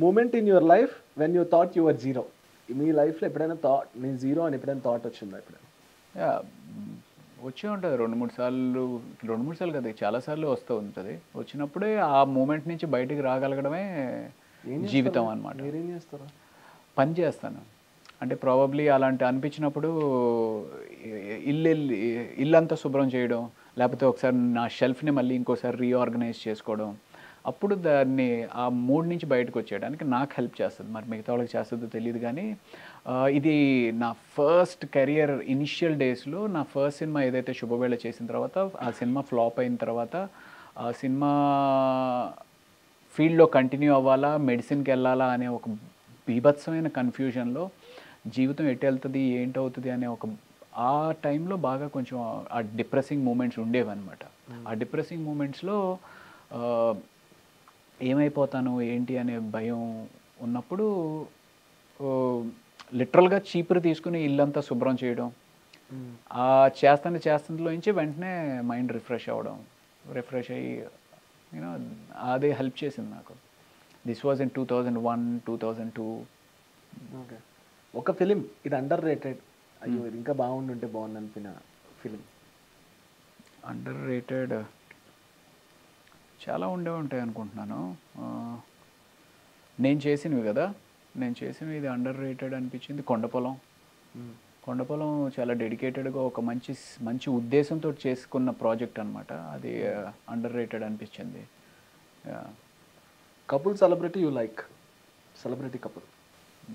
Moment in your life when you thought your zero. మీ లైఫ్లో ఎప్పుడైనా నేను జీరో అని ఎప్పుడైనా థాట్ వచ్చిందా? ఎప్పుడైనా వచ్చే ఉంటుంది 2-3 సార్లు. 2-3 సార్లు కదా, చాలాసార్లు వస్తూ ఉంటుంది. వచ్చినప్పుడే ఆ మూమెంట్ నుంచి బయటికి రాగలగడమే జీవితం అన్నమాట. మీరేం చేస్తారా? పని చేస్తాను. అంటే ప్రాబబ్లీ అలాంటి అనిపించినప్పుడు ఇల్లంతా శుభ్రం చేయడం, లేకపోతే ఒకసారి నా షెల్ఫ్ని మళ్ళీ ఇంకోసారి రీఆర్గనైజ్ చేసుకోవడం, అప్పుడు దాన్ని ఆ మూడ్ నుంచి బయటకు వచ్చేయడానికి నాకు హెల్ప్ చేస్తుంది. మరి మిగతా వాళ్ళకి చేస్తుందో తెలియదు కానీ ఇది నా ఫస్ట్ కెరియర్ ఇనిషియల్ డేస్లో నా ఫస్ట్ సినిమా ఏదైతే శుభవేళ చేసిన తర్వాత ఆ సినిమా ఫ్లాప్ అయిన తర్వాత ఆ సినిమా ఫీల్డ్లో కంటిన్యూ అవ్వాలా, మెడిసిన్కి వెళ్ళాలా అనే ఒక బీభత్సమైన కన్ఫ్యూజన్లో జీవితం ఎటు వెళ్తుంది ఏంటవుతుంది అనే ఒక ఆ టైంలో బాగా కొంచెం ఆ డిప్రెసింగ్ మూమెంట్స్ ఉండేవన్నమాట. ఆ డిప్రెసింగ్ మూమెంట్స్లో ఏమైపోతాను ఏంటి అనే భయం ఉన్నప్పుడు లిటరల్గా చీపురు తీసుకుని ఇల్లంతా శుభ్రం చేయడం, ఆ చేస్తుందో నుంచి వెంటనే మైండ్ రిఫ్రెష్ అయ్యి యూనో అదే హెల్ప్ చేసింది నాకు. This was in 2001, 2002. ఓకే. ఒక ఫిలిం ఇది అండర్ రేటెడ్, అయ్యో ఇది ఇంకా బాగుండుంటే బాగుంది అనిపిన ఫిలిం? అండర్ రేటెడ్ చాలా ఉంటాయి అనుకుంటున్నాను. నేను చేసినవి ఇది అండర్ రేటెడ్ అనిపించింది కొండపొలం చాలా డెడికేటెడ్గా ఒక మంచి ఉద్దేశంతో చేసుకున్న ప్రాజెక్ట్ అనమాట. అది అండర్ రేటెడ్ అనిపించింది. Couple celebrity you like? Celebrity couple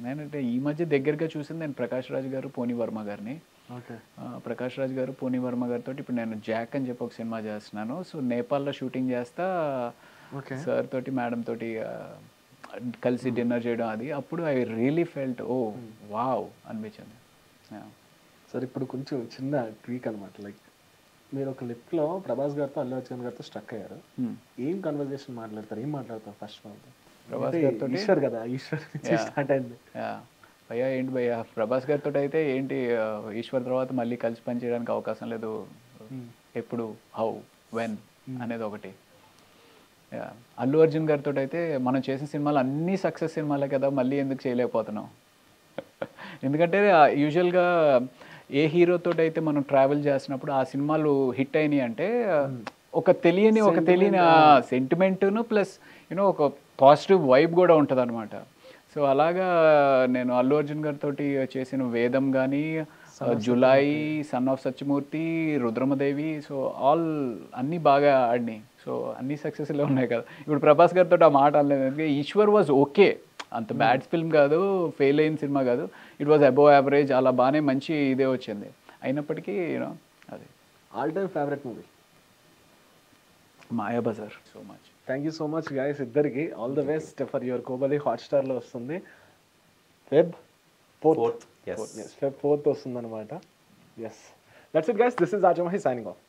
నేనంటే ఈ మధ్య దగ్గరగా చూసింది నేను ప్రకాష్ రాజ్ గారు, పోనీ వర్మ గారిని. ప్రకాష్ రాజ్ గారు, పోనీ వర్మ గారితో ఇప్పుడు నేను జాక్ అని చెప్పి ఒక సినిమా చేస్తున్నాను. సో నేపాల్లో షూటింగ్ చేస్తా సార్ తోటి మేడం తోటి కలిసి డిన్నర్ చేయడం, అది అప్పుడు I really felt oh wow అనిపించింది. సార్ ఇప్పుడు కొంచెం చిన్న ట్వీక్ అనమాట, లైక్ మీరు ఒక లిఫ్ట్లో ప్రభాస్ గారితో అల్లు అర్జున్ గారితో స్ట్రక్ అయ్యారు. ఏం కన్వర్జేషన్ మాట్లాడతారు, ఏం మాట్లాడతారు ఫస్ట్ వాళ్ళతో? ప్రభాస్ గారితో ఈశ్వర్ కదా, ఈశ్వర్ స్టార్ట్ అయింది. భయ్యా ఏంటి భయ్యా, ప్రభాస్ గారితో అయితే ఏంటి ఈశ్వర్ తర్వాత మళ్ళీ కలిసి పనిచేయడానికి అవకాశం లేదు, ఎప్పుడు, హౌ, వెన్ అనేది ఒకటి. అల్లు అర్జున్ గారితో అయితే మనం చేసిన సినిమాలు అన్నీ సక్సెస్ సినిమాలే కదా, మళ్ళీ ఎందుకు చేయలేకపోతున్నాం? ఎందుకంటే యూజువల్గా ఏ హీరోతో అయితే మనం ట్రావెల్ చేసినప్పుడు ఆ సినిమాలు హిట్ అయినాయి అంటే ఒక తెలియని సెంటిమెంటును ప్లస్ యూనో ఒక పాజిటివ్ వైబ్ కూడా ఉంటుంది అనమాట. సో అలాగా నేను అల్లు అర్జున్ గారితో చేసిన వేదం కానీ, Julayi, son of Satyamurthy, Rudhramadevi, so అన్నీ బాగా ఆడినాయి. సో అన్నీ సక్సెస్లో ఉన్నాయి కదా. ఇప్పుడు ప్రభాస్ గారితో ఆ మాట అనలేదు, ఎందుకంటే ఈశ్వర్ వాజ్ ఓకే, అంత బ్యాడ్ ఫిల్మ్ కాదు, ఫెయిల్ అయిన సినిమా కాదు, ఇట్ వాజ్ అబోవ్ యావరేజ్, అలా బాగానే మంచి ఇదే వచ్చింది. అయినప్పటికీ యూనో అది all time favourite movie Mayabazar. So much thank you so much guys ఇద్దరికి. All the best for your Kobali. హాట్స్టార్లో వస్తుంది Feb 4th. Feb 4th వస్తుంది అనమాట. Yes, that's it guys, this is ఆజమహి సైనింగ్ ఆఫ్.